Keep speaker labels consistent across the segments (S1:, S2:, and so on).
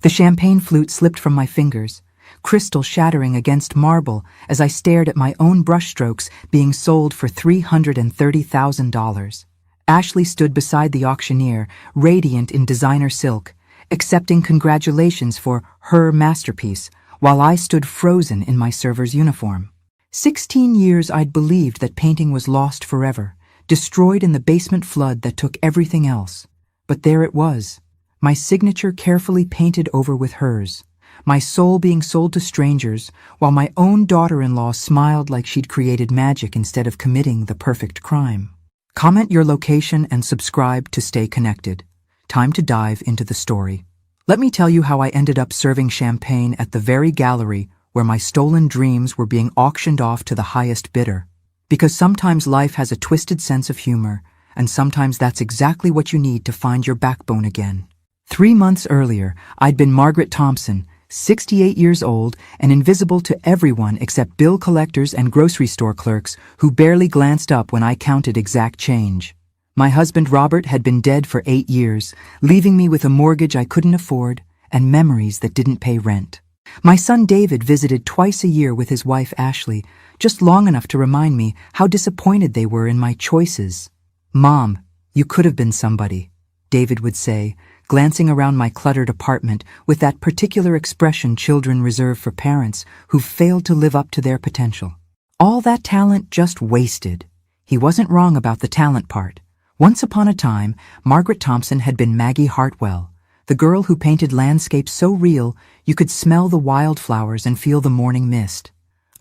S1: The champagne flute slipped from my fingers, crystal shattering against marble as I stared at my own brushstrokes being sold for $330,000. Ashley stood beside the auctioneer, radiant in designer silk, accepting congratulations for her masterpiece, while I stood frozen in my server's uniform. 16 years I'd believed that painting was lost forever, destroyed in the basement flood that took everything else. But there it was, my signature carefully painted over with hers, my soul being sold to strangers, while my own daughter-in-law smiled like she'd created magic instead of committing the perfect crime. Comment your location and subscribe to stay connected. Time to dive into the story. Let me tell you how I ended up serving champagne at the very gallery where my stolen dreams were being auctioned off to the highest bidder. Because sometimes life has a twisted sense of humor, and sometimes that's exactly what you need to find your backbone again. 3 months earlier, I'd been Margaret Thompson, 68 years old and invisible to everyone except bill collectors and grocery store clerks who barely glanced up when I counted exact change. My husband Robert had been dead for 8 years, leaving me with a mortgage I couldn't afford and memories that didn't pay rent. My son David visited twice a year with his wife Ashley, just long enough to remind me how disappointed they were in my choices. "Mom, you could have been somebody," David would say, glancing around my cluttered apartment with that particular expression children reserve for parents who've failed to live up to their potential. All that talent just wasted. He wasn't wrong about the talent part. Once upon a time, Margaret Thompson had been Maggie Hartwell, the girl who painted landscapes so real you could smell the wildflowers and feel the morning mist.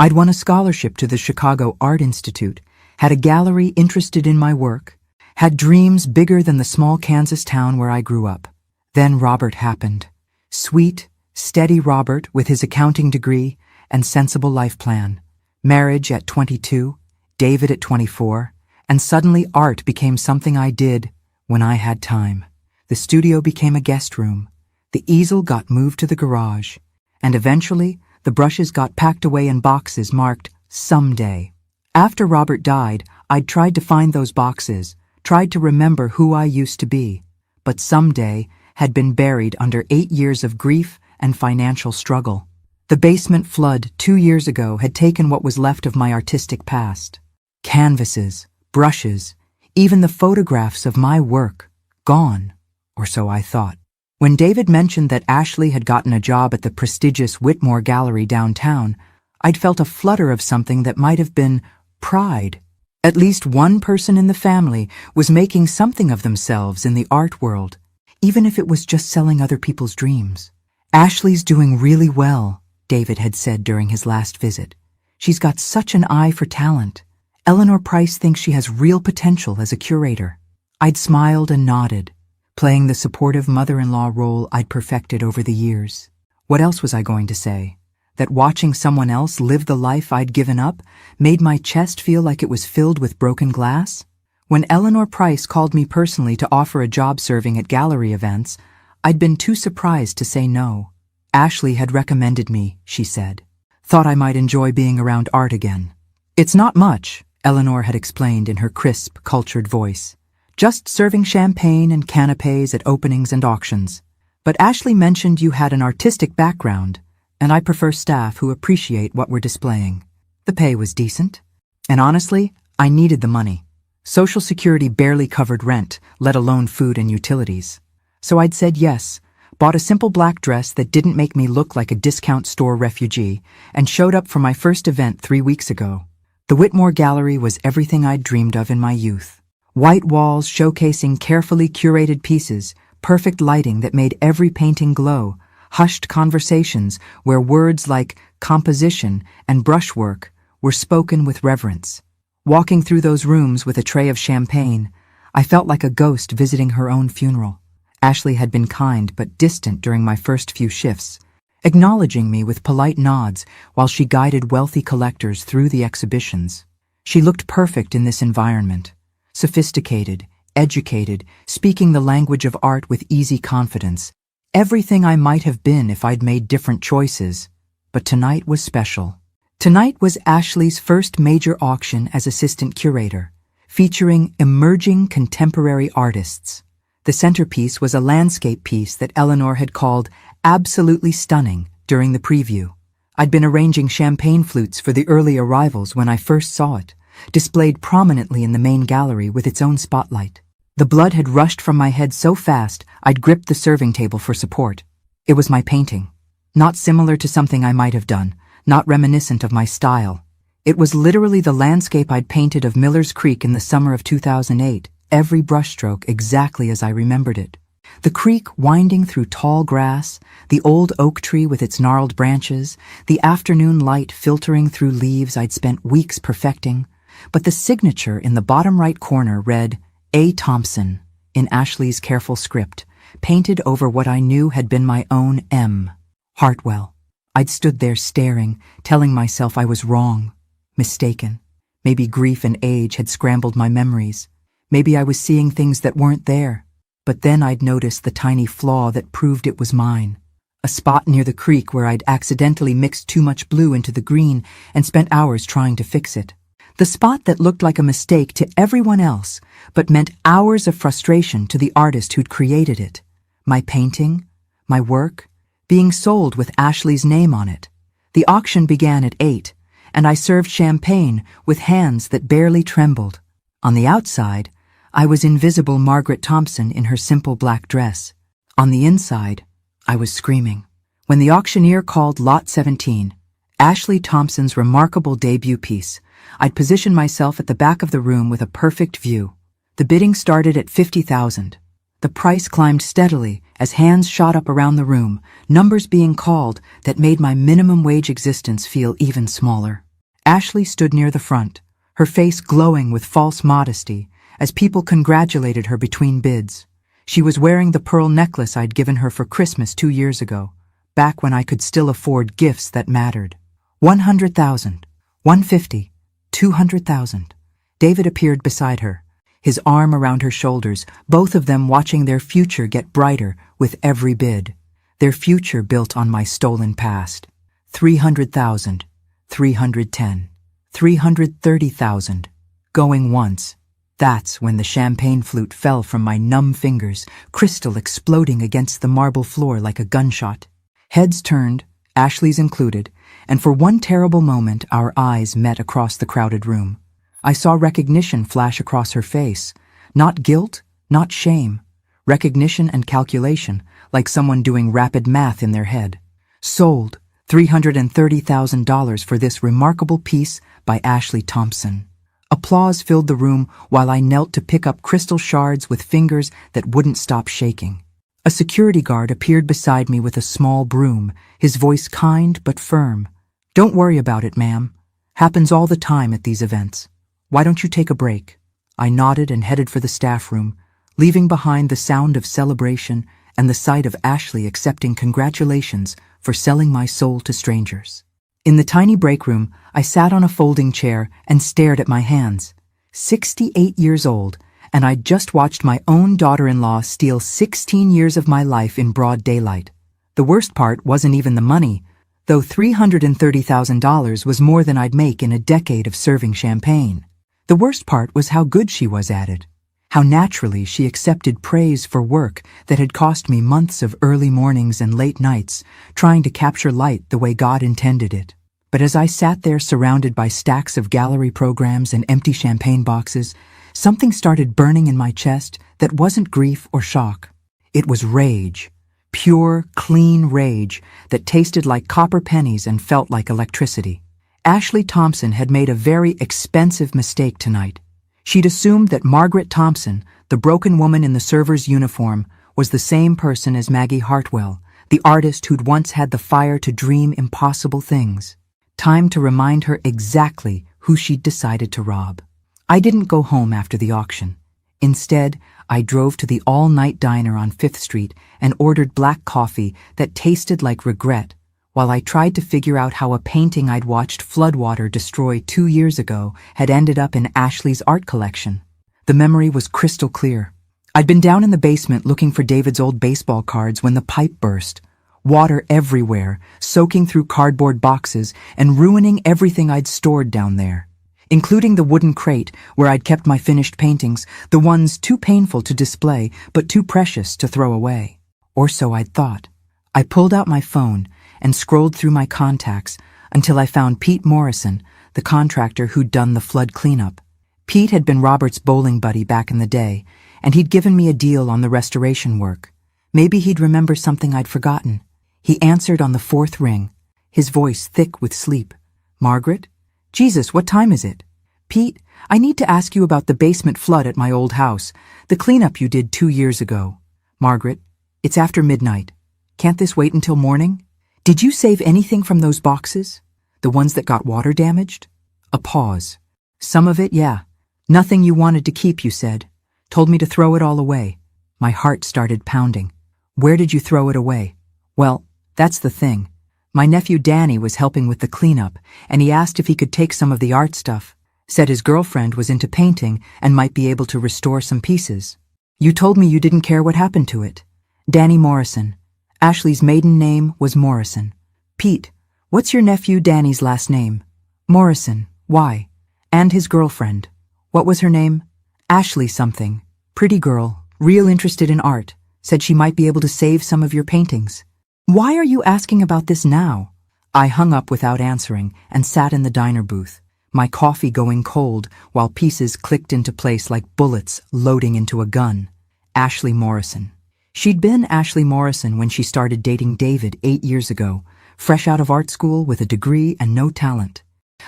S1: I'd won a scholarship to the Chicago Art Institute, had a gallery interested in my work, had dreams bigger than the small Kansas town where I grew up. Then Robert happened. Sweet, steady Robert with his accounting degree and sensible life plan. Marriage at 22, David at 24, and suddenly art became something I did when I had time. The studio became a guest room. The easel got moved to the garage, and eventually the brushes got packed away in boxes marked someday. After Robert died, I'd tried to find those boxes, tried to remember who I used to be, but someday had been buried under 8 years of grief and financial struggle. The basement flood 2 years ago had taken what was left of my artistic past. Canvases, brushes, even the photographs of my work, gone, or so I thought. When David mentioned that Ashley had gotten a job at the prestigious Whitmore Gallery downtown, I'd felt a flutter of something that might have been pride. At least one person in the family was making something of themselves in the art world, even if it was just selling other people's dreams. "Ashley's doing really well," David had said during his last visit. "She's got such an eye for talent. Eleanor Price thinks she has real potential as a curator." I'd smiled and nodded, playing the supportive mother-in-law role I'd perfected over the years. What else was I going to say? That watching someone else live the life I'd given up made my chest feel like it was filled with broken glass? When Eleanor Price called me personally to offer a job serving at gallery events, I'd been too surprised to say no. "Ashley had recommended me," she said. "Thought I might enjoy being around art again." "It's not much," Eleanor had explained in her crisp, cultured voice. "Just serving champagne and canapés at openings and auctions. But Ashley mentioned you had an artistic background, and I prefer staff who appreciate what we're displaying." The pay was decent, and honestly, I needed the money. Social Security barely covered rent, let alone food and utilities. So I'd said yes, bought a simple black dress that didn't make me look like a discount store refugee, and showed up for my first event 3 weeks ago. The Whitmore Gallery was everything I'd dreamed of in my youth. White walls showcasing carefully curated pieces, perfect lighting that made every painting glow, hushed conversations where words like composition and brushwork were spoken with reverence. Walking through those rooms with a tray of champagne, I felt like a ghost visiting her own funeral. Ashley had been kind but distant during my first few shifts, acknowledging me with polite nods while she guided wealthy collectors through the exhibitions. She looked perfect in this environment, sophisticated, educated, speaking the language of art with easy confidence. Everything I might have been if I'd made different choices, but tonight was special. Tonight was Ashley's first major auction as assistant curator, featuring emerging contemporary artists. The centerpiece was a landscape piece that Eleanor had called absolutely stunning during the preview. I'd been arranging champagne flutes for the early arrivals when I first saw it, displayed prominently in the main gallery with its own spotlight. The blood had rushed from my head so fast I'd gripped the serving table for support. It was my painting. Not similar to something I might have done, not reminiscent of my style. It was literally the landscape I'd painted of Miller's Creek in the summer of 2008, every brushstroke exactly as I remembered it. The creek winding through tall grass, the old oak tree with its gnarled branches, the afternoon light filtering through leaves I'd spent weeks perfecting, but the signature in the bottom right corner read, A. Thompson, in Ashley's careful script, painted over what I knew had been my own M. Hartwell. I'd stood there staring, telling myself I was wrong, mistaken. Maybe grief and age had scrambled my memories. Maybe I was seeing things that weren't there. But then I'd noticed the tiny flaw that proved it was mine. A spot near the creek where I'd accidentally mixed too much blue into the green and spent hours trying to fix it. The spot that looked like a mistake to everyone else, but meant hours of frustration to the artist who'd created it. My painting, my work, being sold with Ashley's name on it. The auction began at 8, and I served champagne with hands that barely trembled. On the outside, I was invisible Margaret Thompson in her simple black dress. On the inside, I was screaming. When the auctioneer called Lot 17, Ashley Thompson's remarkable debut piece, I'd positioned myself at the back of the room with a perfect view. The bidding started at $50,000. The price climbed steadily as hands shot up around the room, numbers being called that made my minimum wage existence feel even smaller. Ashley stood near the front, her face glowing with false modesty, as people congratulated her between bids. She was wearing the pearl necklace I'd given her for Christmas 2 years ago, back when I could still afford gifts that mattered. 100,000, 150, 200,000. David appeared beside her, his arm around her shoulders, both of them watching their future get brighter with every bid. Their future built on my stolen past. 300,000, 310, 330,000. Going once. That's when the champagne flute fell from my numb fingers, crystal exploding against the marble floor like a gunshot. Heads turned, Ashley's included, and for one terrible moment our eyes met across the crowded room. I saw recognition flash across her face. Not guilt, not shame. Recognition and calculation, like someone doing rapid math in their head. Sold $330,000 for this remarkable piece by Ashley Thompson. Applause filled the room while I knelt to pick up crystal shards with fingers that wouldn't stop shaking. A security guard appeared beside me with a small broom, his voice kind but firm. "Don't worry about it, ma'am. Happens all the time at these events. Why don't you take a break?" I nodded and headed for the staff room, leaving behind the sound of celebration and the sight of Ashley accepting congratulations for selling my soul to strangers. In the tiny break room, I sat on a folding chair and stared at my hands. 68 years old, and I'd just watched my own daughter-in-law steal 16 years of my life in broad daylight. The worst part wasn't even the money, though $330,000 was more than I'd make in a decade of serving champagne. The worst part was how good she was at it. How naturally she accepted praise for work that had cost me months of early mornings and late nights, trying to capture light the way God intended it. But as I sat there surrounded by stacks of gallery programs and empty champagne boxes, something started burning in my chest that wasn't grief or shock. It was rage. Pure, clean rage that tasted like copper pennies and felt like electricity. Ashley Thompson had made a very expensive mistake tonight. She'd assumed that Margaret Thompson, the broken woman in the server's uniform, was the same person as Maggie Hartwell, the artist who'd once had the fire to dream impossible things. Time to remind her exactly who she'd decided to rob. I didn't go home after the auction. Instead, I drove to the all-night diner on 5th Street and ordered black coffee that tasted like regret, while I tried to figure out how a painting I'd watched floodwater destroy 2 years ago had ended up in Ashley's art collection. The memory was crystal clear. I'd been down in the basement looking for David's old baseball cards when the pipe burst. Water everywhere, soaking through cardboard boxes and ruining everything I'd stored down there. including the wooden crate where I'd kept my finished paintings, the ones too painful to display but too precious to throw away. Or so I'd thought. I pulled out my phone and scrolled through my contacts until I found Pete Morrison, the contractor who'd done the flood cleanup. Pete had been Robert's bowling buddy back in the day, and he'd given me a deal on the restoration work. Maybe he'd remember something I'd forgotten. He answered on the fourth ring, his voice thick with sleep. "Margaret? Jesus, what time is it?" "Pete, I need to ask you about the basement flood at my old house, the cleanup you did 2 years ago." "Margaret, it's after midnight. Can't this wait until morning?" "Did you save anything from those boxes? The ones that got water damaged?" A pause. "Some of it, yeah. Nothing you wanted to keep, you said. Told me to throw it all away." My heart started pounding. "Where did you throw it away?" "Well, that's the thing. My nephew Danny was helping with the cleanup, and he asked if he could take some of the art stuff. Said his girlfriend was into painting and might be able to restore some pieces." "You told me you didn't care what happened to it." "Danny Morrison. Ashley's maiden name was Morrison." "Pete, what's your nephew Danny's last name?" "Morrison. Why?" "And his girlfriend. What was her name?" "Ashley something. Pretty girl, real interested in art. Said she might be able to save some of your paintings." "Why are you asking about this now?" I hung up without answering and sat in the diner booth, my coffee going cold while pieces clicked into place like bullets loading into a gun. Ashley Morrison. She'd been Ashley Morrison when she started dating David 8 years ago, fresh out of art school with a degree and no talent.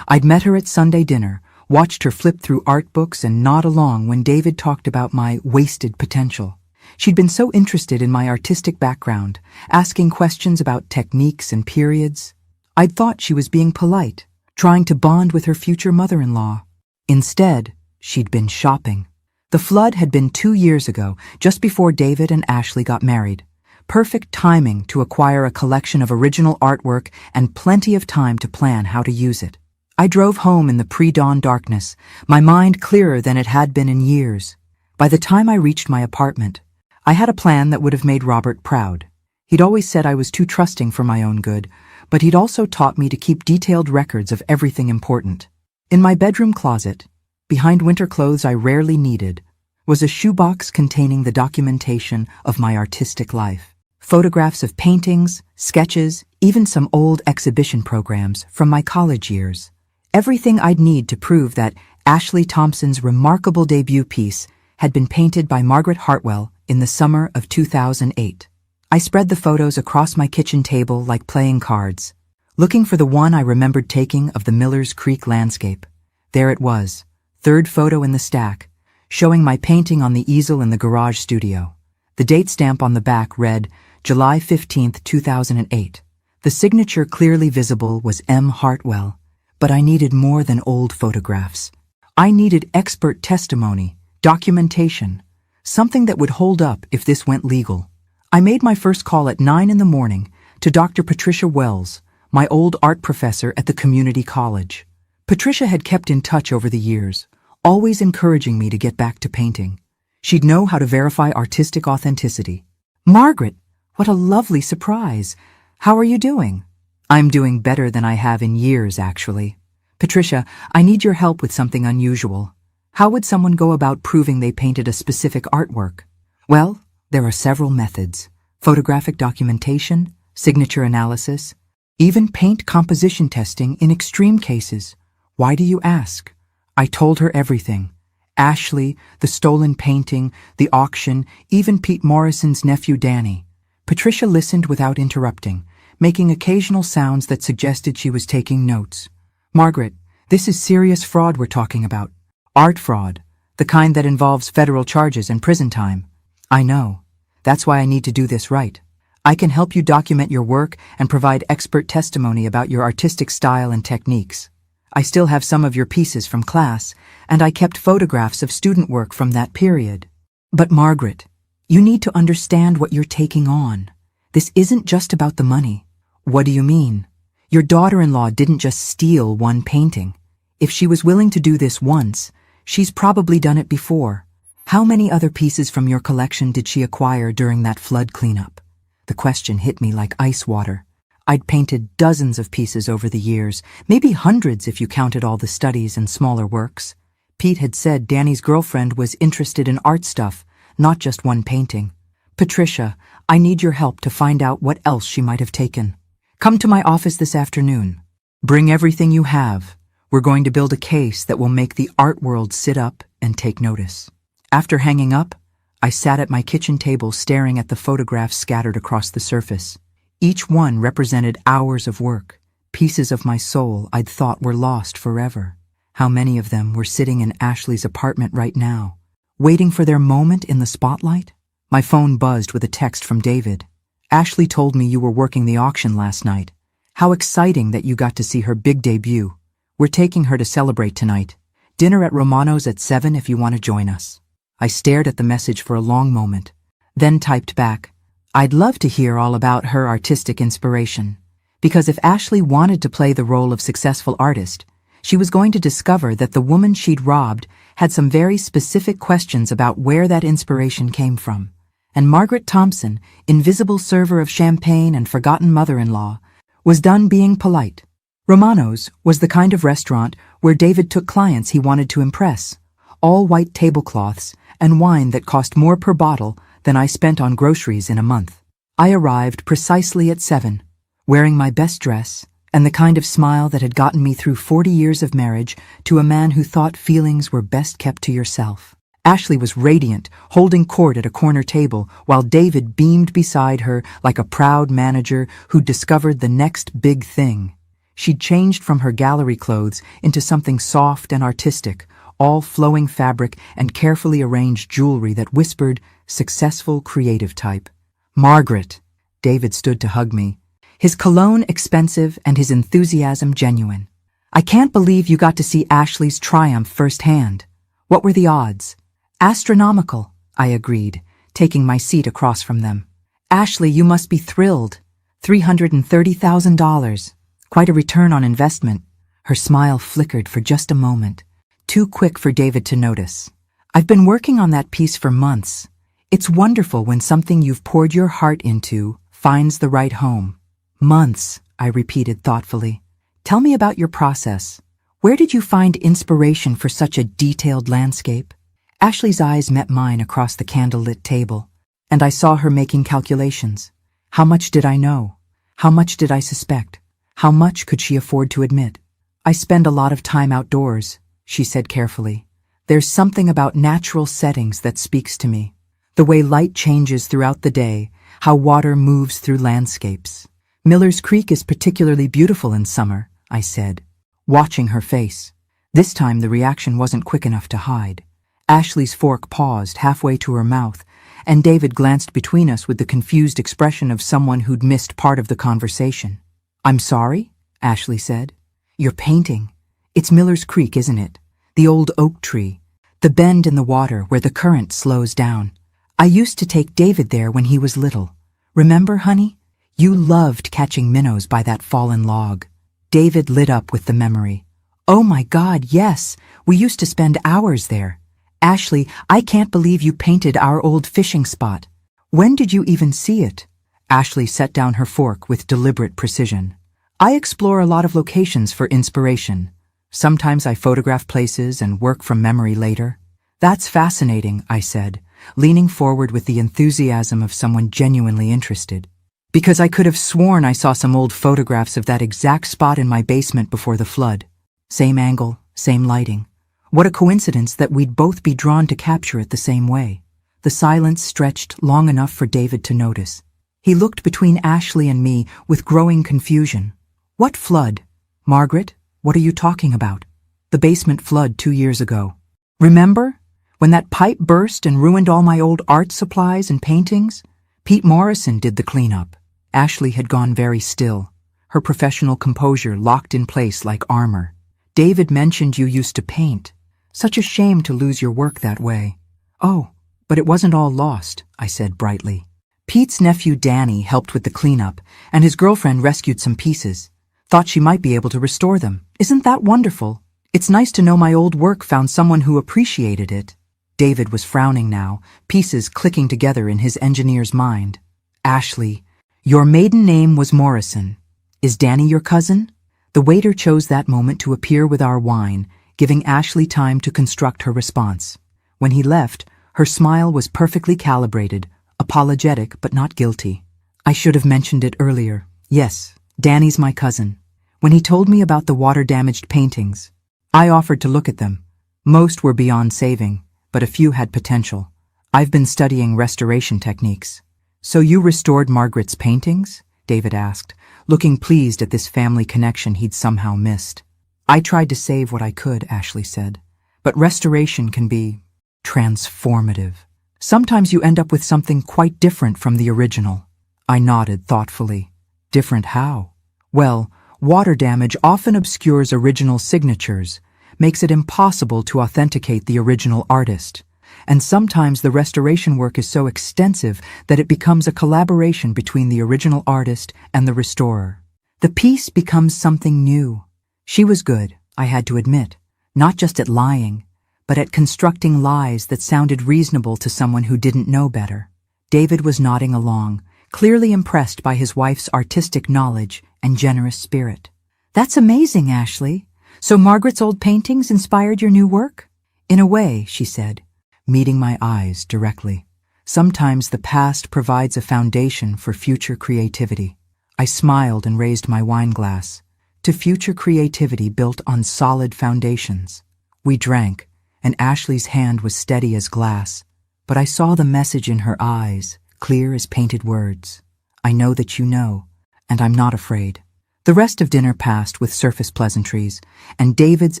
S1: I'd met her at Sunday dinner, watched her flip through art books and nod along when David talked about my wasted potential. She'd been so interested in my artistic background, asking questions about techniques and periods. I'd thought she was being polite, trying to bond with her future mother-in-law. Instead, she'd been shopping. The flood had been 2 years ago, just before David and Ashley got married. Perfect timing to acquire a collection of original artwork and plenty of time to plan how to use it. I drove home in the pre-dawn darkness, my mind clearer than it had been in years. By the time I reached my apartment, I had a plan that would have made Robert proud. He'd always said I was too trusting for my own good, but he'd also taught me to keep detailed records of everything important. In my bedroom closet, behind winter clothes I rarely needed, was a shoebox containing the documentation of my artistic life. Photographs of paintings, sketches, even some old exhibition programs from my college years. Everything I'd need to prove that Ashley Thompson's remarkable debut piece had been painted by Margaret Hartwell in the summer of 2008. I spread the photos across my kitchen table like playing cards, looking for the one I remembered taking of the Millers Creek landscape. There it was, third photo in the stack, showing my painting on the easel in the garage studio. The date stamp on the back read July 15th, 2008. The signature clearly visible was M. Hartwell, but I needed more than old photographs. I needed expert testimony, documentation, something that would hold up if this went legal. I made my first call at 9 in the morning to Dr. Patricia Wells, my old art professor at the community college. Patricia had kept in touch over the years, always encouraging me to get back to painting. She'd know how to verify artistic authenticity. "Margaret, what a lovely surprise. How are you doing?" "I'm doing better than I have in years, actually. Patricia, I need your help with something unusual. How would someone go about proving they painted a specific artwork?" "Well, there are several methods. Photographic documentation, signature analysis, even paint composition testing in extreme cases." "Why do you ask?" I told her everything. Ashley, the stolen painting, the auction, even Pete Morrison's nephew Danny. Patricia listened without interrupting, making occasional sounds that suggested she was taking notes. "Margaret, this is serious fraud we're talking about. Art fraud, the kind that involves federal charges and prison time." "I know. That's why I need to do this right. I can help you document your work and provide expert testimony about your artistic style and techniques. I still have some of your pieces from class, and I kept photographs of student work from that period." "But Margaret, you need to understand what you're taking on. This isn't just about the money." "What do you mean?" "Your daughter-in-law didn't just steal one painting. If she was willing to do this once, she's probably done it before. How many other pieces from your collection did she acquire during that flood cleanup?" The question hit me like ice water. I'd painted dozens of pieces over the years, maybe hundreds if you counted all the studies and smaller works. Pete had said Danny's girlfriend was interested in art stuff, not just one painting. Patricia, I need your help to find out what else she might have taken. Come to my office this afternoon. Bring everything you have. We're going to build a case that will make the art world sit up and take notice. After hanging up, I sat at my kitchen table staring at the photographs scattered across the surface. Each one represented hours of work, pieces of my soul I'd thought were lost forever. How many of them were sitting in Ashley's apartment right now, waiting for their moment in the spotlight? My phone buzzed with a text from David. Ashley told me you were working the auction last night. How exciting that you got to see her big debut. We're taking her to celebrate tonight. Dinner at Romano's at 7 if you want to join us. I stared at the message for a long moment, then typed back, I'd love to hear all about her artistic inspiration. Because if Ashley wanted to play the role of successful artist, she was going to discover that the woman she'd robbed had some very specific questions about where that inspiration came from. And Margaret Thompson, invisible server of champagne and forgotten mother-in-law, was done being polite. Romano's was the kind of restaurant where David took clients he wanted to impress. All white tablecloths and wine that cost more per bottle than I spent on groceries in a month. I arrived precisely at 7, wearing my best dress, and the kind of smile that had gotten me through 40 years of marriage to a man who thought feelings were best kept to yourself. Ashley was radiant, holding court at a corner table, while David beamed beside her like a proud manager who'd discovered the next big thing. She'd changed from her gallery clothes into something soft and artistic, all flowing fabric and carefully arranged jewelry that whispered, successful creative type. Margaret! David stood to hug me, his cologne expensive and his enthusiasm genuine. I can't believe you got to see Ashley's triumph firsthand. What were the odds? Astronomical, I agreed, taking my seat across from them. Ashley, you must be thrilled. $330,000. Quite a return on investment. Her smile flickered for just a moment, too quick for David to notice. I've been working on that piece for months. It's wonderful when something you've poured your heart into finds the right home. Months, I repeated thoughtfully. Tell me about your process. Where did you find inspiration for such a detailed landscape? Ashley's eyes met mine across the candlelit table, and I saw her making calculations. How much did I know? How much did I suspect? How much could she afford to admit? I spend a lot of time outdoors, she said carefully. There's something about natural settings that speaks to me. The way light changes throughout the day, how water moves through landscapes. Miller's Creek is particularly beautiful in summer, I said, watching her face. This time the reaction wasn't quick enough to hide. Ashley's fork paused halfway to her mouth, and David glanced between us with the confused expression of someone who'd missed part of the conversation. I'm sorry, Ashley said. You're painting. It's Miller's Creek, isn't it? The old oak tree. The bend in the water where the current slows down. I used to take David there when he was little. Remember, honey? You loved catching minnows by that fallen log. David lit up with the memory. Oh my God, yes. We used to spend hours there. Ashley, I can't believe you painted our old fishing spot. When did you even see it? Ashley set down her fork with deliberate precision. I explore a lot of locations for inspiration. Sometimes I photograph places and work from memory later. That's fascinating, I said, leaning forward with the enthusiasm of someone genuinely interested. Because I could have sworn I saw some old photographs of that exact spot in my basement before the flood. Same angle, same lighting. What a coincidence that we'd both be drawn to capture it the same way. The silence stretched long enough for David to notice. He looked between Ashley and me with growing confusion. What flood? Margaret, what are you talking about? The basement flood 2 years ago. Remember? When that pipe burst and ruined all my old art supplies and paintings? Pete Morrison did the cleanup. Ashley had gone very still, her professional composure locked in place like armor. David mentioned you used to paint. Such a shame to lose your work that way. Oh, but it wasn't all lost, I said brightly. Pete's nephew Danny helped with the cleanup, and his girlfriend rescued some pieces. Thought she might be able to restore them. Isn't that wonderful? It's nice to know my old work found someone who appreciated it. David was frowning now, pieces clicking together in his engineer's mind. Ashley, your maiden name was Morrison. "Is Danny your cousin?" The waiter chose that moment to appear with our wine, giving Ashley time to construct her response. When he left, her smile was perfectly calibrated, apologetic but not guilty. "I should have mentioned it earlier. Yes, Danny's my cousin. When he told me about the water-damaged paintings, I offered to look at them. Most were beyond saving, but a few had potential. I've been studying restoration techniques." "So you restored Margaret's paintings?" David asked, looking pleased at this family connection he'd somehow missed. "I tried to save what I could," Ashley said. "But restoration can be transformative. Sometimes you end up with something quite different from the original." I nodded thoughtfully. "Different how?" "Well, water damage often obscures original signatures, makes it impossible to authenticate the original artist. And sometimes the restoration work is so extensive that it becomes a collaboration between the original artist and the restorer. The piece becomes something new." She was good, I had to admit, not just at lying, but at constructing lies that sounded reasonable to someone who didn't know better. David was nodding along, clearly impressed by his wife's artistic knowledge and generous spirit. "That's amazing, Ashley. So Margaret's old paintings inspired your new work?" "In a way," she said, meeting my eyes directly. "Sometimes the past provides a foundation for future creativity." I smiled and raised my wine glass. To future creativity built on solid foundations. We drank, and Ashley's hand was steady as glass, but I saw the message in her eyes, clear as painted words. "I know that you know, and I'm not afraid." The rest of dinner passed with surface pleasantries, and David's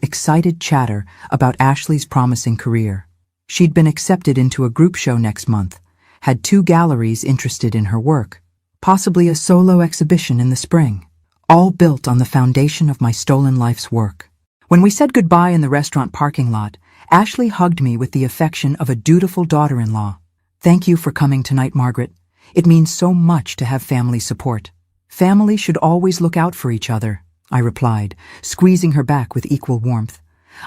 S1: excited chatter about Ashley's promising career. She'd been accepted into a group show next month, had 2 galleries interested in her work, possibly a solo exhibition in the spring, all built on the foundation of my stolen life's work. When we said goodbye in the restaurant parking lot, Ashley hugged me with the affection of a dutiful daughter-in-law. "Thank you for coming tonight, Margaret. It means so much to have family support." "Family should always look out for each other," I replied, squeezing her back with equal warmth.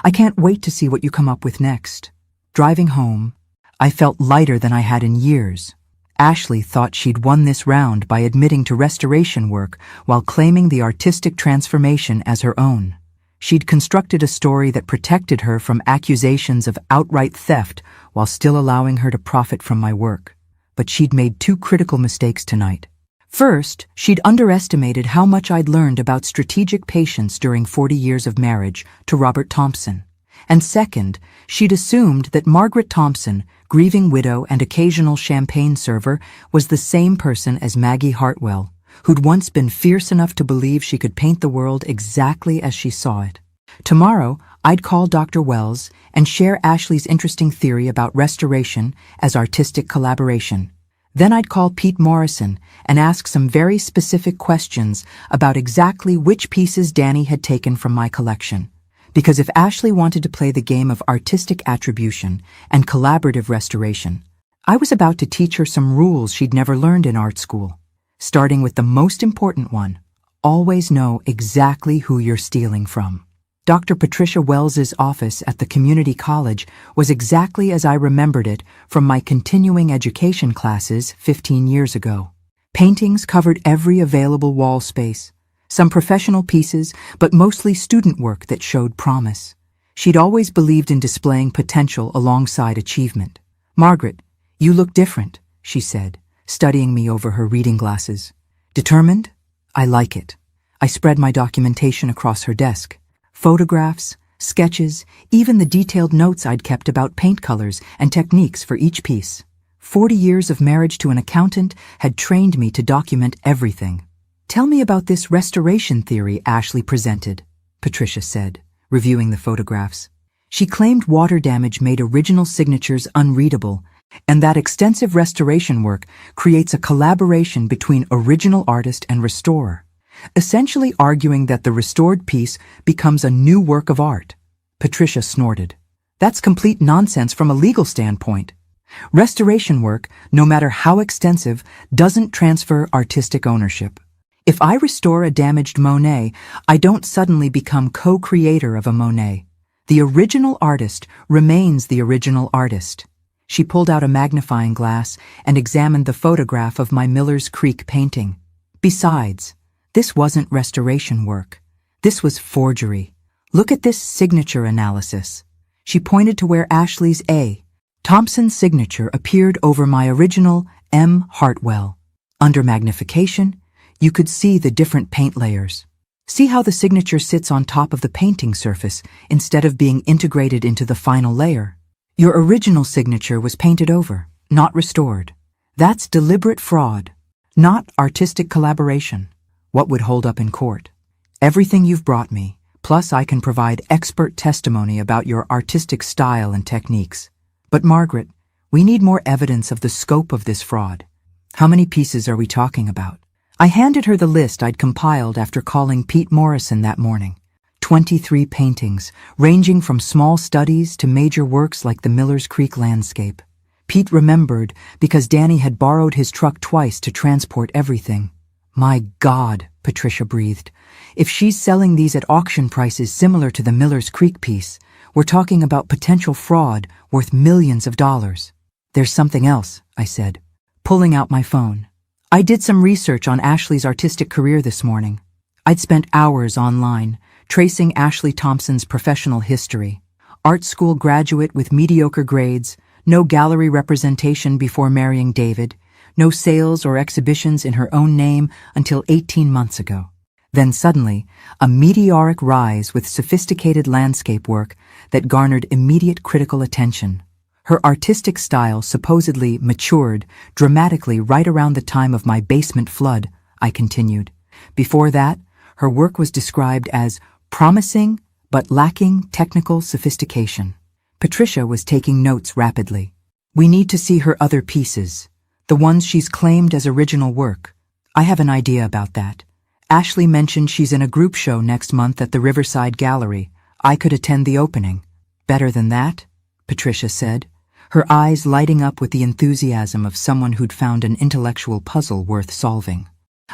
S1: "I can't wait to see what you come up with next." Driving home, I felt lighter than I had in years. Ashley thought she'd won this round by admitting to restoration work while claiming the artistic transformation as her own. She'd constructed a story that protected her from accusations of outright theft while still allowing her to profit from my work. But she'd made 2 critical mistakes tonight. First, she'd underestimated how much I'd learned about strategic patience during 40 years of marriage to Robert Thompson. And second, she'd assumed that Margaret Thompson, grieving widow and occasional champagne server, was the same person as Maggie Hartwell, who'd once been fierce enough to believe she could paint the world exactly as she saw it. Tomorrow, I'd call Dr. Wells and share Ashley's interesting theory about restoration as artistic collaboration. Then I'd call Pete Morrison and ask some very specific questions about exactly which pieces Danny had taken from my collection. Because if Ashley wanted to play the game of artistic attribution and collaborative restoration, I was about to teach her some rules she'd never learned in art school. Starting with the most important one, always know exactly who you're stealing from. Dr. Patricia Wells's office at the community college was exactly as I remembered it from my continuing education classes 15 years ago. Paintings covered every available wall space. Some professional pieces, but mostly student work that showed promise. She'd always believed in displaying potential alongside achievement. "Margaret, you look different," she said, studying me over her reading glasses. "Determined? I like it." I spread my documentation across her desk. Photographs, sketches, even the detailed notes I'd kept about paint colors and techniques for each piece. 40 years of marriage to an accountant had trained me to document everything. "Tell me about this restoration theory Ashley presented," Patricia said, reviewing the photographs. She claimed water damage made original signatures unreadable, and that extensive restoration work creates a collaboration between original artist and restorer, essentially arguing that the restored piece becomes a new work of art. Patricia snorted. "That's complete nonsense from a legal standpoint. Restoration work, no matter how extensive, doesn't transfer artistic ownership. If I restore a damaged Monet, I don't suddenly become co-creator of a Monet. The original artist remains the original artist." She pulled out a magnifying glass and examined the photograph of my Miller's Creek painting. "Besides, This wasn't restoration work. This was forgery. Look at this signature analysis. She pointed to where Ashley's A. Thompson's signature appeared over my original M. Hartwell. Under magnification, you could see the different paint layers. See how the signature sits on top of the painting surface instead of being integrated into the final layer? Your original signature was painted over, not restored. That's deliberate fraud, not artistic collaboration. What would hold up in court? Everything you've brought me, plus I can provide expert testimony about your artistic style and techniques. But Margaret, we need more evidence of the scope of this fraud. How many pieces are we talking about? I handed her the list I'd compiled after calling Pete Morrison that morning. 23 paintings, ranging from small studies to major works like the Miller's Creek landscape. Pete remembered because Danny had borrowed his truck twice to transport everything. My God, Patricia breathed. If she's selling these at auction prices similar to the Miller's Creek piece, we're talking about potential fraud worth millions of dollars. There's something else, I said, pulling out my phone. I did some research on Ashley's artistic career this morning. I'd spent hours online, tracing Ashley Thompson's professional history. Art school graduate with mediocre grades, no gallery representation before marrying David, no sales or exhibitions in her own name until 18 months ago. Then suddenly, a meteoric rise with sophisticated landscape work that garnered immediate critical attention. Her artistic style supposedly matured dramatically right around the time of my basement flood, I continued. Before that, her work was described as promising but lacking technical sophistication. Patricia was taking notes rapidly. We need to see her other pieces, the ones she's claimed as original work. I have an idea about that. Ashley mentioned she's in a group show next month at the Riverside Gallery. I could attend the opening. Better than that? Patricia said, her eyes lighting up with the enthusiasm of someone who'd found an intellectual puzzle worth solving.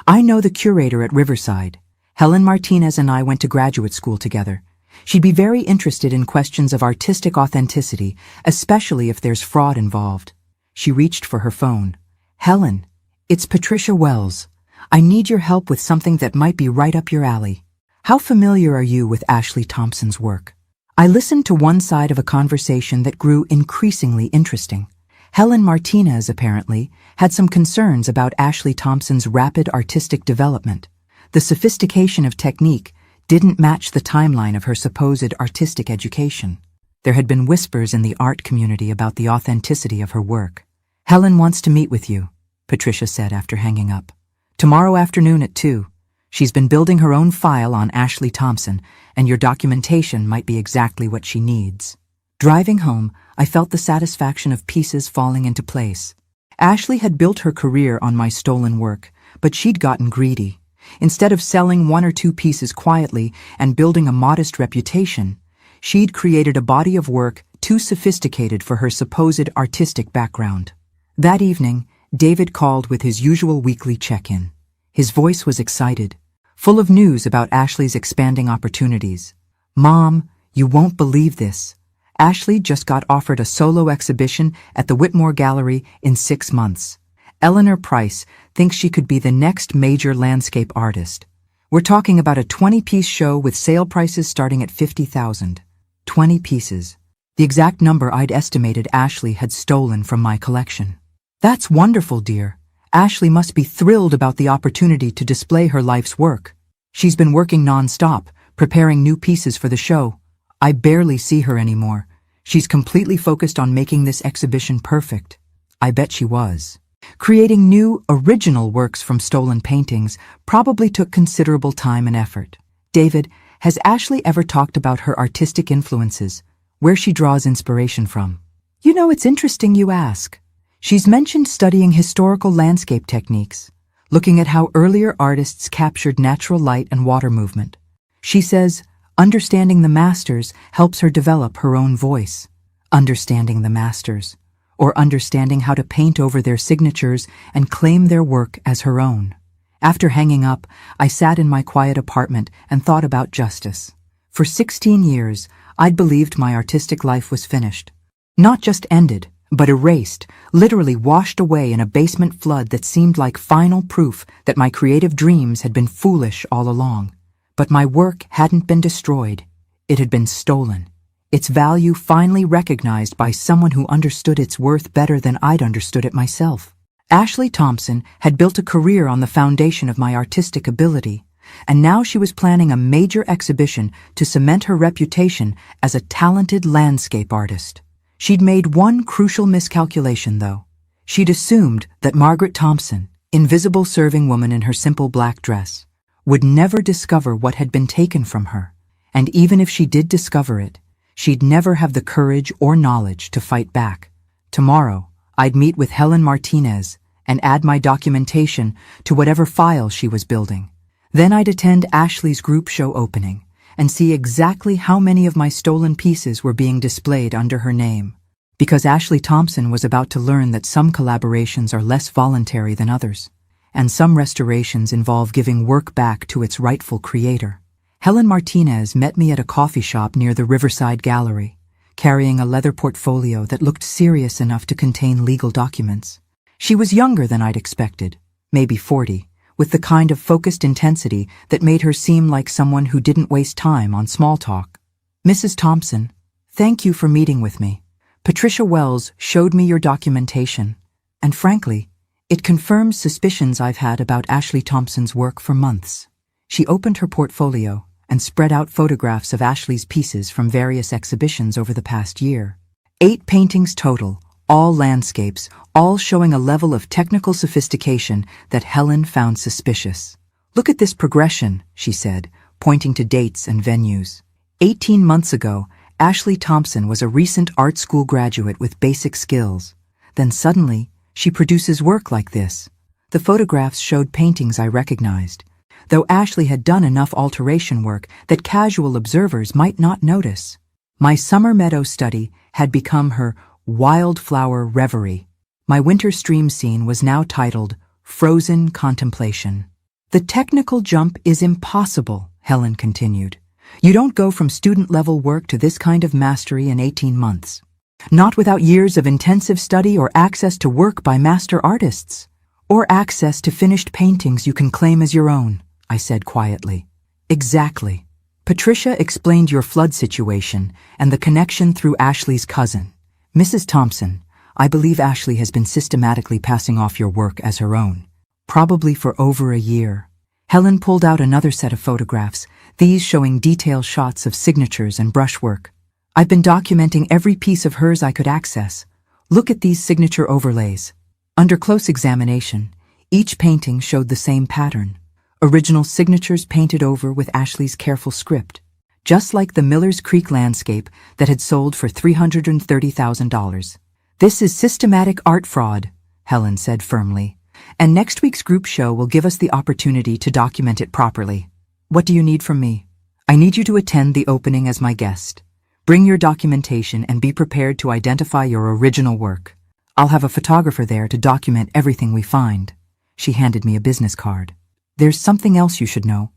S1: I know the curator at Riverside. Helen Martinez and I went to graduate school together. She'd be very interested in questions of artistic authenticity, especially if there's fraud involved. She reached for her phone. Helen, it's Patricia Wells. I need your help with something that might be right up your alley. How familiar are you with Ashley Thompson's work? I listened to one side of a conversation that grew increasingly interesting. Helen Martinez, apparently, had some concerns about Ashley Thompson's rapid artistic development. The sophistication of technique didn't match the timeline of her supposed artistic education. There had been whispers in the art community about the authenticity of her work. Helen wants to meet with you, Patricia said after hanging up. Tomorrow afternoon at 2. She's been building her own file on Ashley Thompson, and your documentation might be exactly what she needs. Driving home, I felt the satisfaction of pieces falling into place. Ashley had built her career on my stolen work, but she'd gotten greedy. Instead of selling 1 or 2 pieces quietly and building a modest reputation, she'd created a body of work too sophisticated for her supposed artistic background. That evening, David called with his usual weekly check-in. His voice was excited, full of news about Ashley's expanding opportunities. Mom, you won't believe this. Ashley just got offered a solo exhibition at the Whitmore Gallery in 6 months. Eleanor Price thinks she could be the next major landscape artist. We're talking about a 20-piece show with sale prices starting at $50,000. 20 pieces. The exact number I'd estimated Ashley had stolen from my collection. That's wonderful, dear. Ashley must be thrilled about the opportunity to display her life's work. She's been working non-stop, preparing new pieces for the show. I barely see her anymore. She's completely focused on making this exhibition perfect. I bet she was. Creating new, original works from stolen paintings probably took considerable time and effort. David, has Ashley ever talked about her artistic influences, where she draws inspiration from? You know, it's interesting you ask. She's mentioned studying historical landscape techniques, looking at how earlier artists captured natural light and water movement. She says, understanding the masters helps her develop her own voice. Understanding the masters, or understanding how to paint over their signatures and claim their work as her own. After hanging up, I sat in my quiet apartment and thought about justice. For 16 years, I'd believed my artistic life was finished. Not just ended, but erased, literally washed away in a basement flood that seemed like final proof that my creative dreams had been foolish all along. But my work hadn't been destroyed. It had been stolen. Its value finally recognized by someone who understood its worth better than I'd understood it myself. Ashley Thompson had built a career on the foundation of my artistic ability, and now she was planning a major exhibition to cement her reputation as a talented landscape artist. She'd made one crucial miscalculation, though. She'd assumed that Margaret Thompson, invisible serving woman in her simple black dress, would never discover what had been taken from her, and even if she did discover it, she'd never have the courage or knowledge to fight back. Tomorrow, I'd meet with Helen Martinez and add my documentation to whatever file she was building. Then I'd attend Ashley's group show opening and see exactly how many of my stolen pieces were being displayed under her name. Because Ashley Thompson was about to learn that some collaborations are less voluntary than others, and some restorations involve giving work back to its rightful creator. Helen Martinez met me at a coffee shop near the Riverside Gallery, carrying a leather portfolio that looked serious enough to contain legal documents. She was younger than I'd expected, maybe 40, with the kind of focused intensity that made her seem like someone who didn't waste time on small talk. "Mrs. Thompson, thank you for meeting with me. Patricia Wells showed me your documentation, and frankly, it confirms suspicions I've had about Ashley Thompson's work for months." She opened her portfolio and spread out photographs of Ashley's pieces from various exhibitions over the past year. 8 paintings total, all landscapes, all showing a level of technical sophistication that Helen found suspicious. "Look at this progression," she said, pointing to dates and venues. 18 months ago, Ashley Thompson was a recent art school graduate with basic skills. Then suddenly, she produces work like this. The photographs showed paintings I recognized, though Ashley had done enough alteration work that casual observers might not notice. My summer meadow study had become her wildflower reverie. My winter stream scene was now titled Frozen Contemplation. "The technical jump is impossible," Helen continued. "You don't go from student-level work to this kind of mastery in 18 months. Not without years of intensive study or access to work by master artists. Or access to finished paintings you can claim as your own," I said quietly. "Exactly. Patricia explained your flood situation and the connection through Ashley's cousin. Mrs. Thompson, I believe Ashley has been systematically passing off your work as her own, probably for over a year." Helen pulled out another set of photographs, these showing detailed shots of signatures and brushwork. "I've been documenting every piece of hers I could access. Look at these signature overlays." Under close examination, each painting showed the same pattern. Original signatures painted over with Ashley's careful script, just like the Miller's Creek landscape that had sold for $330,000. "This is systematic art fraud," Helen said firmly, "and next week's group show will give us the opportunity to document it properly. What do you need from me?" "I need you to attend the opening as my guest. Bring your documentation and be prepared to identify your original work. I'll have a photographer there to document everything we find." She handed me a business card. "There's something else you should know.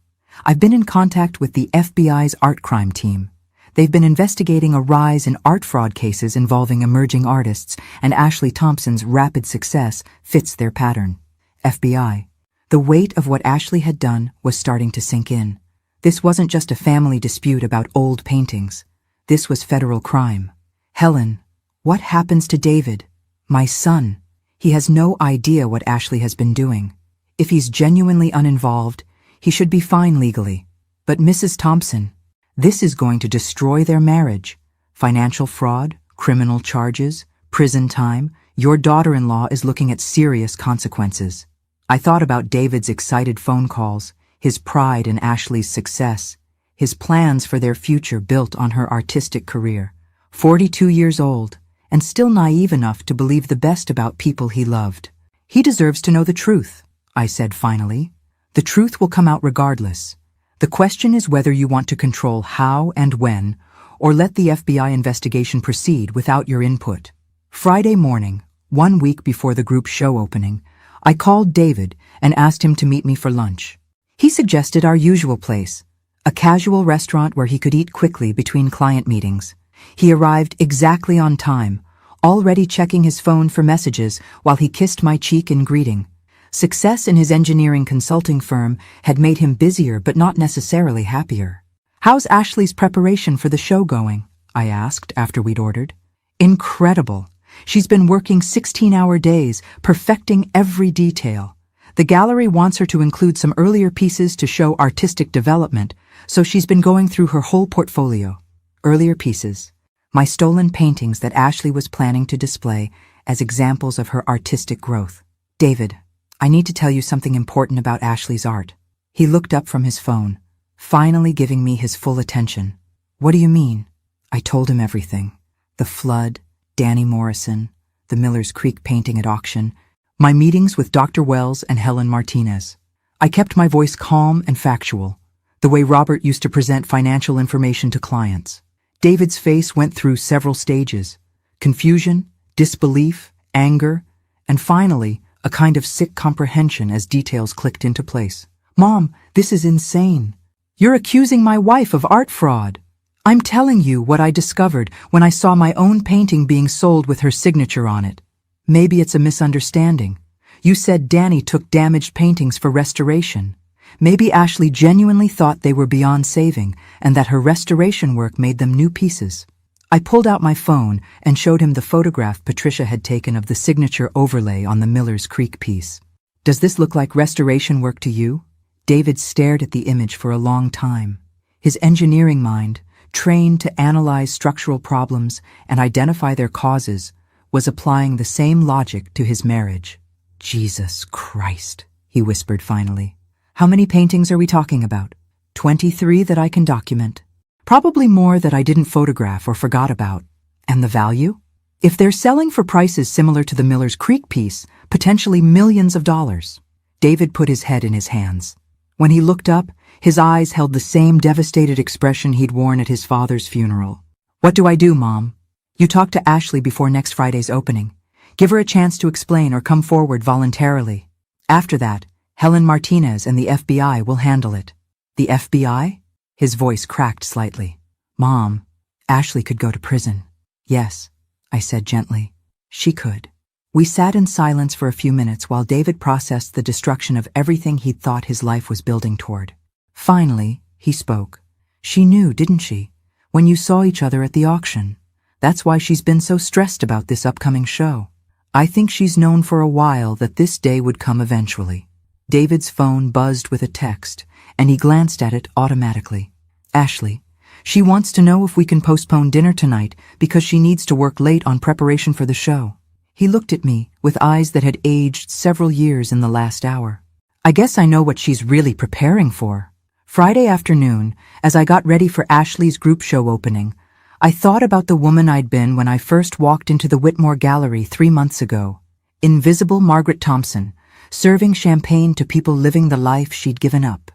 S1: I've been in contact with the FBI's art crime team. They've been investigating a rise in art fraud cases involving emerging artists, and Ashley Thompson's rapid success fits their pattern." FBI. The weight of what Ashley had done was starting to sink in. This wasn't just a family dispute about old paintings. This was federal crime. "Helen, what happens to David? My son. He has no idea what Ashley has been doing. If he's genuinely uninvolved, he should be fine legally. But Mrs. Thompson, this is going to destroy their marriage. Financial fraud, criminal charges, prison time. Your daughter-in-law is looking at serious consequences." I thought about David's excited phone calls, his pride in Ashley's success, his plans for their future built on her artistic career. 42 years old, and still naive enough to believe the best about people he loved. "He deserves to know the truth," I said finally. "The truth will come out regardless. The question is whether you want to control how and when, or let the FBI investigation proceed without your input." Friday morning, 1 week before the group show opening, I called David and asked him to meet me for lunch. He suggested our usual place, a casual restaurant where he could eat quickly between client meetings. He arrived exactly on time, already checking his phone for messages while he kissed my cheek in greeting. Success in his engineering consulting firm had made him busier but not necessarily happier. "How's Ashley's preparation for the show going?" I asked after we'd ordered. "Incredible. She's been working 16-hour days, perfecting every detail. The gallery wants her to include some earlier pieces to show artistic development, so she's been going through her whole portfolio." Earlier pieces. My stolen paintings that Ashley was planning to display as examples of her artistic growth. "David, I need to tell you something important about Ashley's art." He looked up from his phone, finally giving me his full attention. "What do you mean?" I told him everything. The flood, Danny Morrison, the Miller's Creek painting at auction, my meetings with Dr. Wells and Helen Martinez. I kept my voice calm and factual, the way Robert used to present financial information to clients. David's face went through several stages: confusion, disbelief, anger, and finally, a kind of sick comprehension as details clicked into place. "Mom, this is insane. You're accusing my wife of art fraud. I'm telling you what I discovered when I saw my own painting being sold with her signature on it. Maybe it's a misunderstanding. You said Danny took damaged paintings for restoration. Maybe Ashley genuinely thought they were beyond saving and that her restoration work made them new pieces." I pulled out my phone and showed him the photograph Patricia had taken of the signature overlay on the Miller's Creek piece. "Does this look like restoration work to you?" David stared at the image for a long time. His engineering mind, trained to analyze structural problems and identify their causes, was applying the same logic to his marriage. "Jesus Christ," he whispered finally. "How many paintings are we talking about?" 23 that I can document. Probably more that I didn't photograph or forgot about. And the value? If they're selling for prices similar to the Miller's Creek piece, potentially millions of dollars. David put his head in his hands. When he looked up, his eyes held the same devastated expression he'd worn at his father's funeral. "What do I do, Mom?" "You talk to Ashley before next Friday's opening. Give her a chance to explain or come forward voluntarily. After that, Helen Martinez and the FBI will handle it." "The FBI?" His voice cracked slightly. "Mom, Ashley could go to prison." "Yes," I said gently. "She could." We sat in silence for a few minutes while David processed the destruction of everything he'd thought his life was building toward. Finally, he spoke. "She knew, didn't she? When you saw each other at the auction. That's why she's been so stressed about this upcoming show. I think she's known for a while that this day would come eventually." David's phone buzzed with a text, and he glanced at it automatically. "Ashley, she wants to know if we can postpone dinner tonight because she needs to work late on preparation for the show." He looked at me with eyes that had aged several years in the last hour. "I guess I know what she's really preparing for." Friday afternoon, as I got ready for Ashley's group show opening, I thought about the woman I'd been when I first walked into the Whitmore Gallery 3 months ago. Invisible Margaret Thompson, serving champagne to people living the life she'd given up.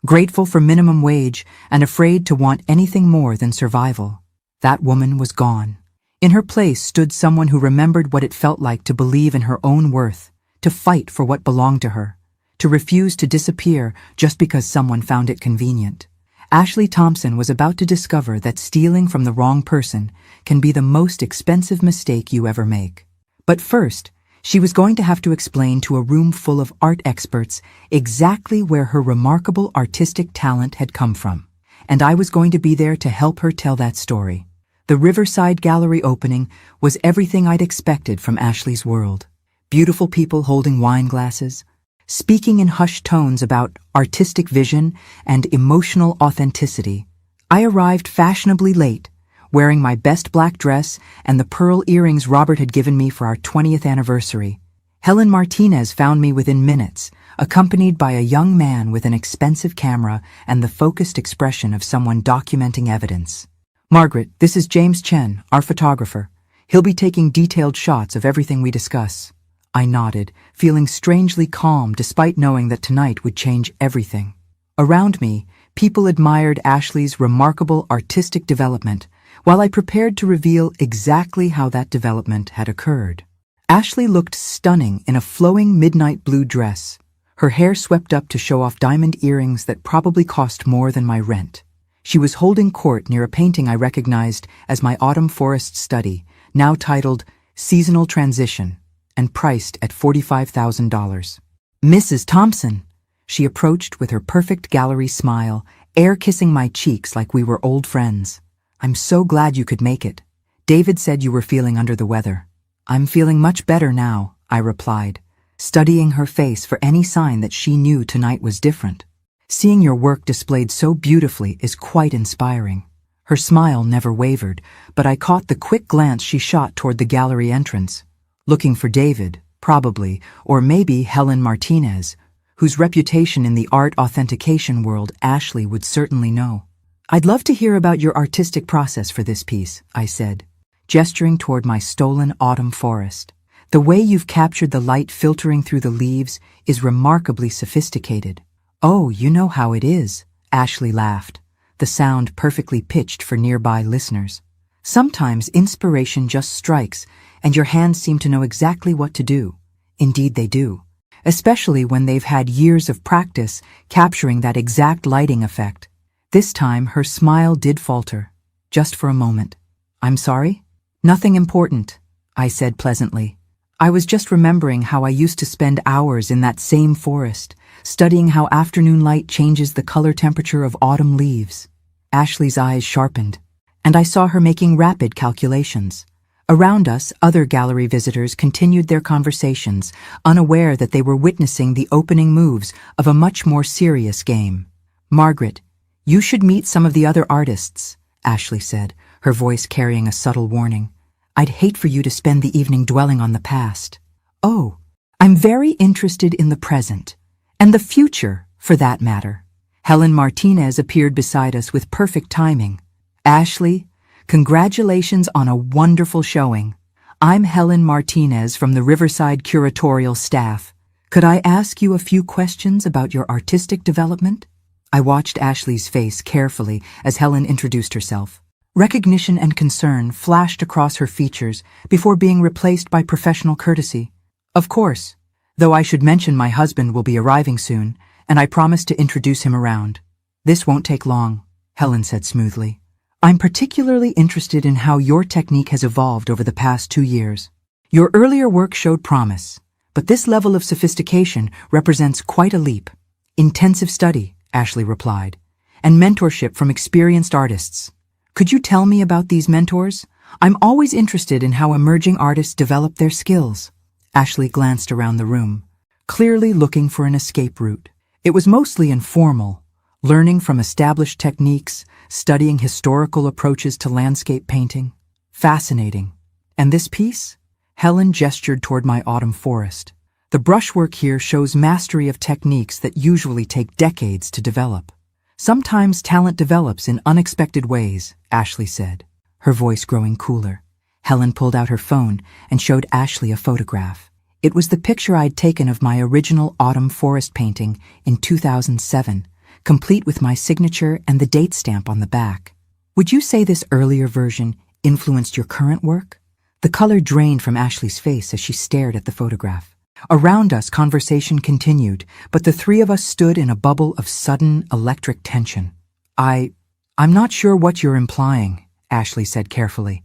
S1: Grateful for minimum wage and afraid to want anything more than survival. That woman was gone. In her place stood someone who remembered what it felt like to believe in her own worth, to fight for what belonged to her, to refuse to disappear just because someone found it convenient. Ashley Thompson was about to discover that stealing from the wrong person can be the most expensive mistake you ever make. But first, she was going to have to explain to a room full of art experts exactly where her remarkable artistic talent had come from. And I was going to be there to help her tell that story. The Riverside Gallery opening was everything I'd expected from Ashley's world. Beautiful people holding wine glasses, speaking in hushed tones about artistic vision and emotional authenticity. I arrived fashionably late, wearing my best black dress and the pearl earrings Robert had given me for our 20th anniversary. Helen Martinez found me within minutes, accompanied by a young man with an expensive camera and the focused expression of someone documenting evidence. "Margaret, this is James Chen, our photographer. He'll be taking detailed shots of everything we discuss." I nodded, feeling strangely calm despite knowing that tonight would change everything. Around me, people admired Ashley's remarkable artistic development, while I prepared to reveal exactly how that development had occurred. Ashley looked stunning in a flowing midnight blue dress, her hair swept up to show off diamond earrings that probably cost more than my rent. She was holding court near a painting I recognized as my autumn forest study, now titled seasonal transition, and priced at $45,000. Mrs. Thompson, she approached with her perfect gallery smile, air-kissing my cheeks like we were old friends. I'm so glad you could make it. David said you were feeling under the weather. I'm feeling much better now, I replied, studying her face for any sign that she knew tonight was different. Seeing your work displayed so beautifully is quite inspiring. Her smile never wavered, but I caught the quick glance she shot toward the gallery entrance. Looking for David, probably, or maybe Helen Martinez, whose reputation in the art authentication world Ashley would certainly know. I'd love to hear about your artistic process for this piece, I said, gesturing toward my stolen autumn forest. The way you've captured the light filtering through the leaves is remarkably sophisticated. Oh, you know how it is, Ashley laughed, the sound perfectly pitched for nearby listeners. Sometimes inspiration just strikes, and your hands seem to know exactly what to do. Indeed they do, especially when they've had years of practice capturing that exact lighting effect. This time her smile did falter, just for a moment. I'm sorry? Nothing important, I said pleasantly. I was just remembering how I used to spend hours in that same forest, studying how afternoon light changes the color temperature of autumn leaves. Ashley's eyes sharpened, and I saw her making rapid calculations. Around us, other gallery visitors continued their conversations, unaware that they were witnessing the opening moves of a much more serious game. Margaret, you should meet some of the other artists, Ashley said, her voice carrying a subtle warning. I'd hate for you to spend the evening dwelling on the past. Oh, I'm very interested in the present, and the future, for that matter. Helen Martinez appeared beside us with perfect timing. Ashley, congratulations on a wonderful showing. I'm Helen Martinez from the Riverside curatorial staff. Could I ask you a few questions about your artistic development? I watched Ashley's face carefully as Helen introduced herself. Recognition and concern flashed across her features before being replaced by professional courtesy. Of course, though I should mention my husband will be arriving soon, and I promised to introduce him around. This won't take long, Helen said smoothly. I'm particularly interested in how your technique has evolved over the past 2 years. Your earlier work showed promise, but this level of sophistication represents quite a leap. Intensive study, Ashley replied, and mentorship from experienced artists. Could you tell me about these mentors? I'm always interested in how emerging artists develop their skills. Ashley glanced around the room, clearly looking for an escape route. It was mostly informal, learning from established techniques, studying historical approaches to landscape painting. Fascinating. And this piece? Helen gestured toward my autumn forest. The brushwork here shows mastery of techniques that usually take decades to develop. Sometimes talent develops in unexpected ways, Ashley said, her voice growing cooler. Helen pulled out her phone and showed Ashley a photograph. It was the picture I'd taken of my original autumn forest painting in 2007, complete with my signature and the date stamp on the back. Would you say this earlier version influenced your current work? The color drained from Ashley's face as she stared at the photograph. Around us, conversation continued, but the three of us stood in a bubble of sudden electric tension. I'm not sure what you're implying, Ashley said carefully.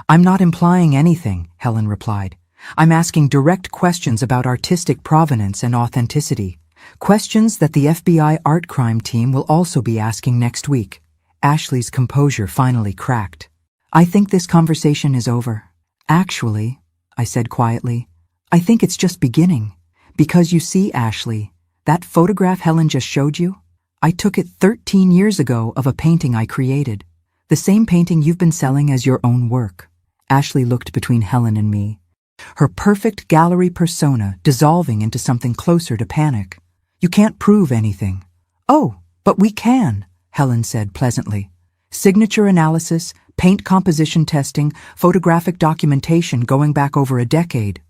S1: I'm not implying anything, Helen replied. I'm asking direct questions about artistic provenance and authenticity. Questions that the FBI art crime team will also be asking next week. Ashley's composure finally cracked. I think this conversation is over. Actually, I said quietly, I think it's just beginning. Because you see, Ashley, that photograph Helen just showed you? I took it 13 years ago of a painting I created. The same painting you've been selling as your own work. Ashley looked between Helen and me, her perfect gallery persona dissolving into something closer to panic. You can't prove anything. Oh, but we can, Helen said pleasantly. Signature analysis, paint composition testing, photographic documentation going back over a decade.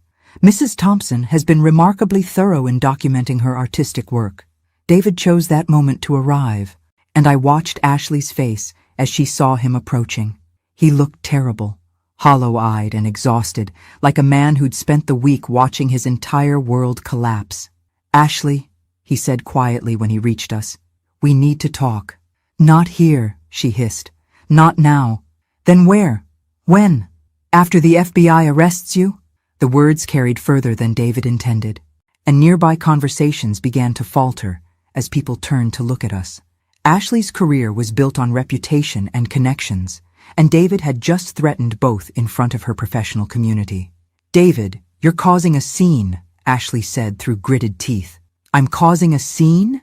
S1: Mrs. Thompson has been remarkably thorough in documenting her artistic work. David chose that moment to arrive, and I watched Ashley's face as she saw him approaching. He looked terrible, hollow-eyed and exhausted, like a man who'd spent the week watching his entire world collapse. Ashley, he said quietly when he reached us, we need to talk. Not here, she hissed. Not now. Then where? When? After the FBI arrests you? The words carried further than David intended, and nearby conversations began to falter as people turned to look at us. Ashley's career was built on reputation and connections, and David had just threatened both in front of her professional community. "David, you're causing a scene," Ashley said through gritted teeth. "I'm causing a scene?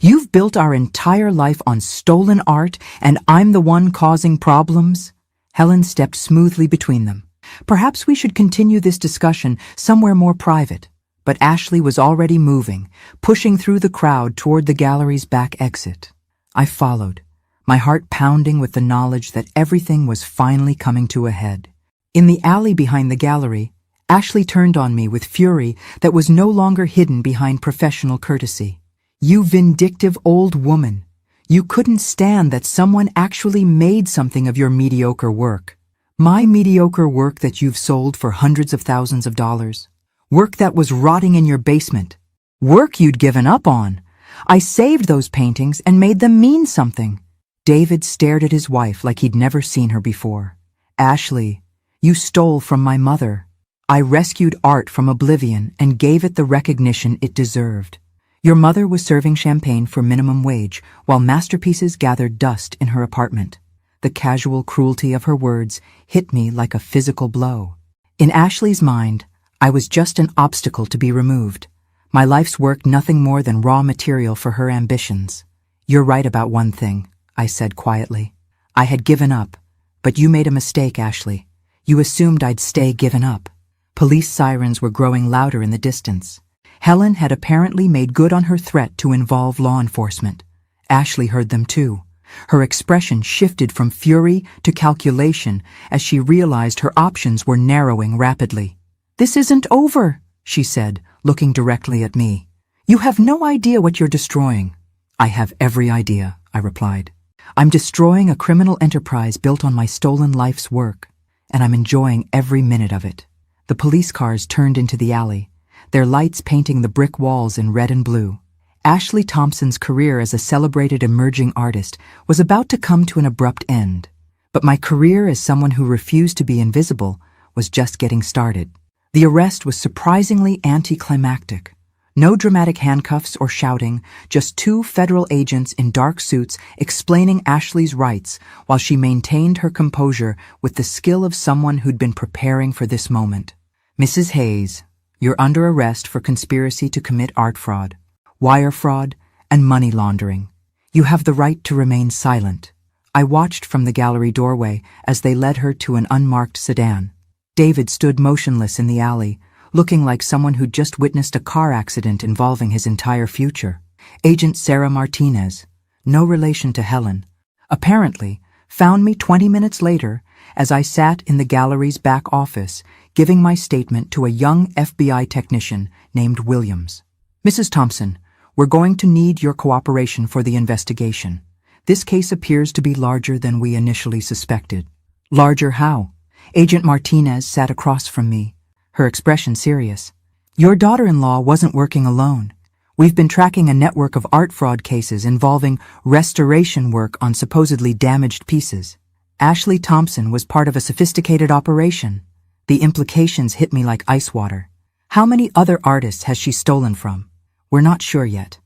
S1: You've built our entire life on stolen art, and I'm the one causing problems?" Helen stepped smoothly between them. "Perhaps we should continue this discussion somewhere more private." But Ashley was already moving, pushing through the crowd toward the gallery's back exit. I followed, my heart pounding with the knowledge that everything was finally coming to a head. In the alley behind the gallery, Ashley turned on me with fury that was no longer hidden behind professional courtesy. "You vindictive old woman. You couldn't stand that someone actually made something of your mediocre work. My mediocre work that you've sold for hundreds of thousands of dollars. Work that was rotting in your basement. Work you'd given up on. I saved those paintings and made them mean something." David stared at his wife like he'd never seen her before. "Ashley, you stole from my mother. I rescued art from oblivion and gave it the recognition it deserved. Your mother was serving champagne for minimum wage while masterpieces gathered dust in her apartment." The casual cruelty of her words hit me like a physical blow. In Ashley's mind, I was just an obstacle to be removed. My life's work nothing more than raw material for her ambitions. "You're right about one thing," I said quietly. "I had given up, but you made a mistake, Ashley. You assumed I'd stay given up." Police sirens were growing louder in the distance. Helen had apparently made good on her threat to involve law enforcement. Ashley heard them too. Her expression shifted from fury to calculation as she realized her options were narrowing rapidly. "This isn't over," she said, looking directly at me. "You have no idea what you're destroying." "I have every idea," I replied. "I'm destroying a criminal enterprise built on my stolen life's work, and I'm enjoying every minute of it." The police cars turned into the alley, their lights painting the brick walls in red and blue. Ashley Thompson's career as a celebrated emerging artist was about to come to an abrupt end, but my career as someone who refused to be invisible was just getting started. The arrest was surprisingly anticlimactic. No dramatic handcuffs or shouting, just two federal agents in dark suits explaining Ashley's rights while she maintained her composure with the skill of someone who'd been preparing for this moment. "Mrs. Hayes, you're under arrest for conspiracy to commit art fraud, wire fraud, and money laundering. You have the right to remain silent." I watched from the gallery doorway as they led her to an unmarked sedan. David stood motionless in the alley, looking like someone who'd just witnessed a car accident involving his entire future. Agent Sarah Martinez, no relation to Helen, apparently found me 20 minutes later as I sat in the gallery's back office giving my statement to a young FBI technician named Williams. "Mrs. Thompson, we're going to need your cooperation for the investigation. This case appears to be larger than we initially suspected." "Larger how?" Agent Martinez sat across from me, her expression serious. "Your daughter-in-law wasn't working alone. We've been tracking a network of art fraud cases involving restoration work on supposedly damaged pieces. Ashley Thompson was part of a sophisticated operation. The implications hit me like ice water. How many other artists has she stolen from? We're not sure yet.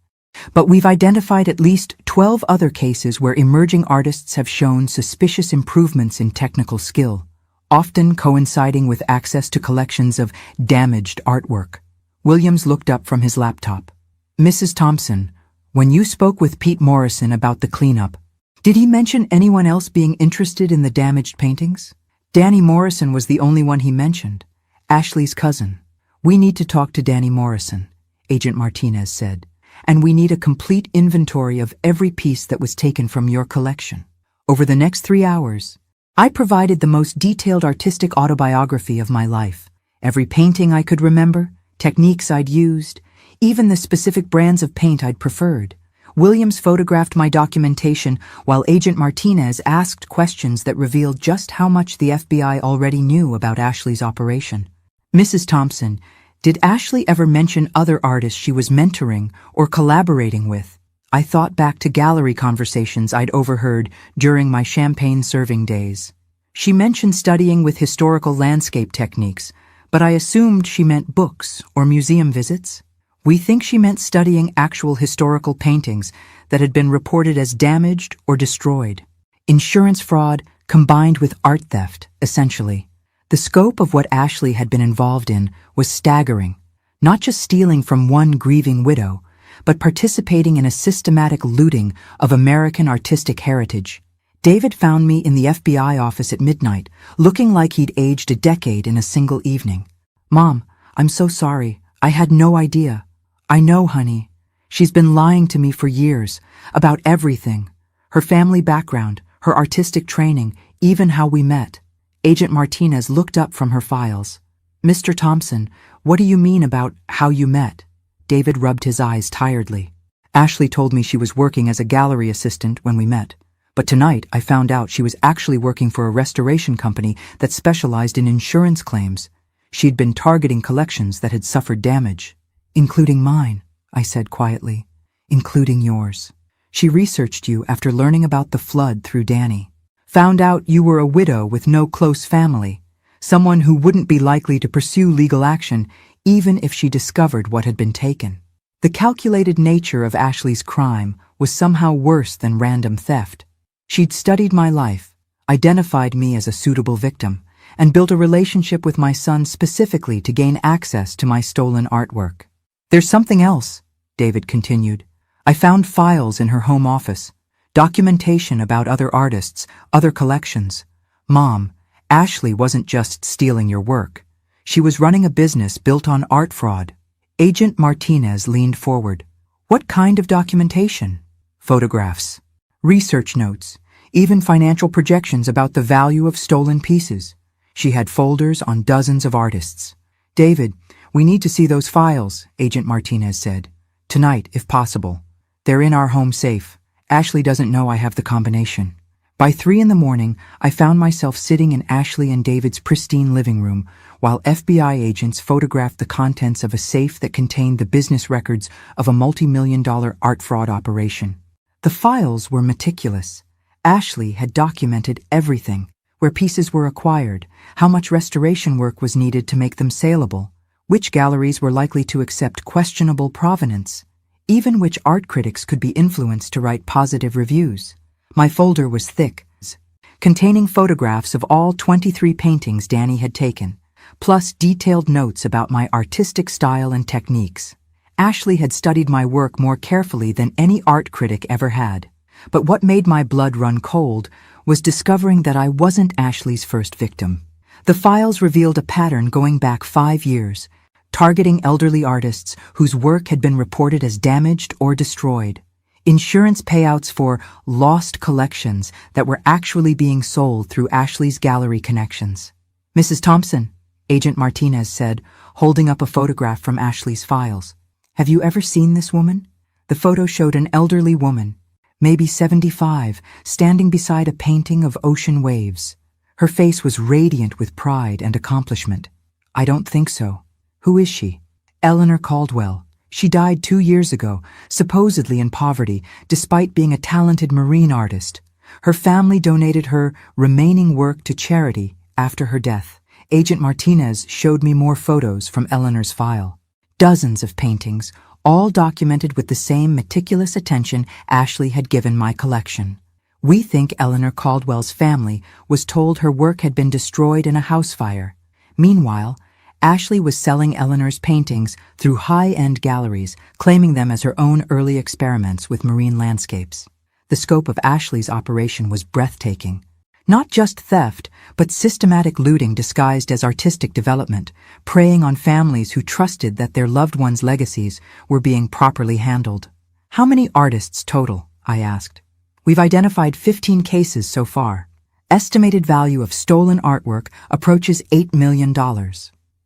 S1: But we've identified at least 12 other cases where emerging artists have shown suspicious improvements in technical skill, often coinciding with access to collections of damaged artwork." Williams looked up from his laptop. "Mrs. Thompson, when you spoke with Pete Morrison about the cleanup, did he mention anyone else being interested in the damaged paintings?" "Danny Morrison was the only one he mentioned, Ashley's cousin." "We need to talk to Danny Morrison," Agent Martinez said, "and we need a complete inventory of every piece that was taken from your collection." Over the next 3 hours, I provided the most detailed artistic autobiography of my life. Every painting I could remember, techniques I'd used, even the specific brands of paint I'd preferred. Williams photographed my documentation while Agent Martinez asked questions that revealed just how much the FBI already knew about Ashley's operation. "Mrs. Thompson, did Ashley ever mention other artists she was mentoring or collaborating with?" I thought back to gallery conversations I'd overheard during my champagne-serving days. She mentioned studying with historical landscape techniques, but I assumed she meant books or museum visits. We think she meant studying actual historical paintings that had been reported as damaged or destroyed. Insurance fraud combined with art theft, essentially. The scope of what Ashley had been involved in was staggering, not just stealing from one grieving widow, but participating in a systematic looting of American artistic heritage. David found me in the FBI office at midnight, looking like he'd aged a decade in a single evening. "Mom, I'm so sorry. I had no idea." "I know, honey. She's been lying to me for years, about everything. Her family background, her artistic training, even how we met." Agent Martinez looked up from her files. "Mr. Thompson, what do you mean about how you met?" David rubbed his eyes tiredly. "Ashley told me she was working as a gallery assistant when we met. But tonight I found out she was actually working for a restoration company that specialized in insurance claims. She'd been targeting collections that had suffered damage. "Including mine," I said quietly. "Including yours. She researched you after learning about the flood through Danny. Found out you were a widow with no close family, someone who wouldn't be likely to pursue legal action even if she discovered what had been taken." The calculated nature of Ashley's crime was somehow worse than random theft. She'd studied my life, identified me as a suitable victim, and built a relationship with my son specifically to gain access to my stolen artwork. "There's something else," David continued. "I found files in her home office, documentation about other artists, other collections. Mom, Ashley wasn't just stealing your work. She was running a business built on art fraud." Agent Martinez leaned forward. "What kind of documentation?" "Photographs, research notes, even financial projections about the value of stolen pieces. She had folders on dozens of artists." "David, we need to see those files," Agent Martinez said. "Tonight, if possible. They're in our home safe. Ashley doesn't know I have the combination." By 3 a.m, I found myself sitting in Ashley and David's pristine living room while FBI agents photographed the contents of a safe that contained the business records of a multi-million-dollar art fraud operation. The files were meticulous. Ashley had documented everything: where pieces were acquired, how much restoration work was needed to make them saleable, which galleries were likely to accept questionable provenance, even which art critics could be influenced to write positive reviews. My folder was thick, containing photographs of all 23 paintings Danny had taken, plus detailed notes about my artistic style and techniques. Ashley had studied my work more carefully than any art critic ever had. But what made my blood run cold was discovering that I wasn't Ashley's first victim. The files revealed a pattern going back 5 years, targeting elderly artists whose work had been reported as damaged or destroyed. Insurance payouts for lost collections that were actually being sold through Ashley's gallery connections. "Mrs. Thompson," Agent Martinez said, holding up a photograph from Ashley's files. "Have you ever seen this woman?" The photo showed an elderly woman, maybe 75, standing beside a painting of ocean waves. Her face was radiant with pride and accomplishment. "I don't think so." "Who is she?" "Eleanor Caldwell. She died 2 years ago, supposedly in poverty, despite being a talented marine artist. Her family donated her remaining work to charity after her death." Agent Martinez showed me more photos from Eleanor's file. Dozens of paintings, all documented with the same meticulous attention Ashley had given my collection. We think Eleanor Caldwell's family was told her work had been destroyed in a house fire. Meanwhile, Ashley was selling Eleanor's paintings through high-end galleries, claiming them as her own early experiments with marine landscapes. The scope of Ashley's operation was breathtaking. Not just theft, but systematic looting disguised as artistic development, preying on families who trusted that their loved ones' legacies were being properly handled. "How many artists total?" I asked. "We've identified 15 cases so far. Estimated value of stolen artwork approaches $8 million.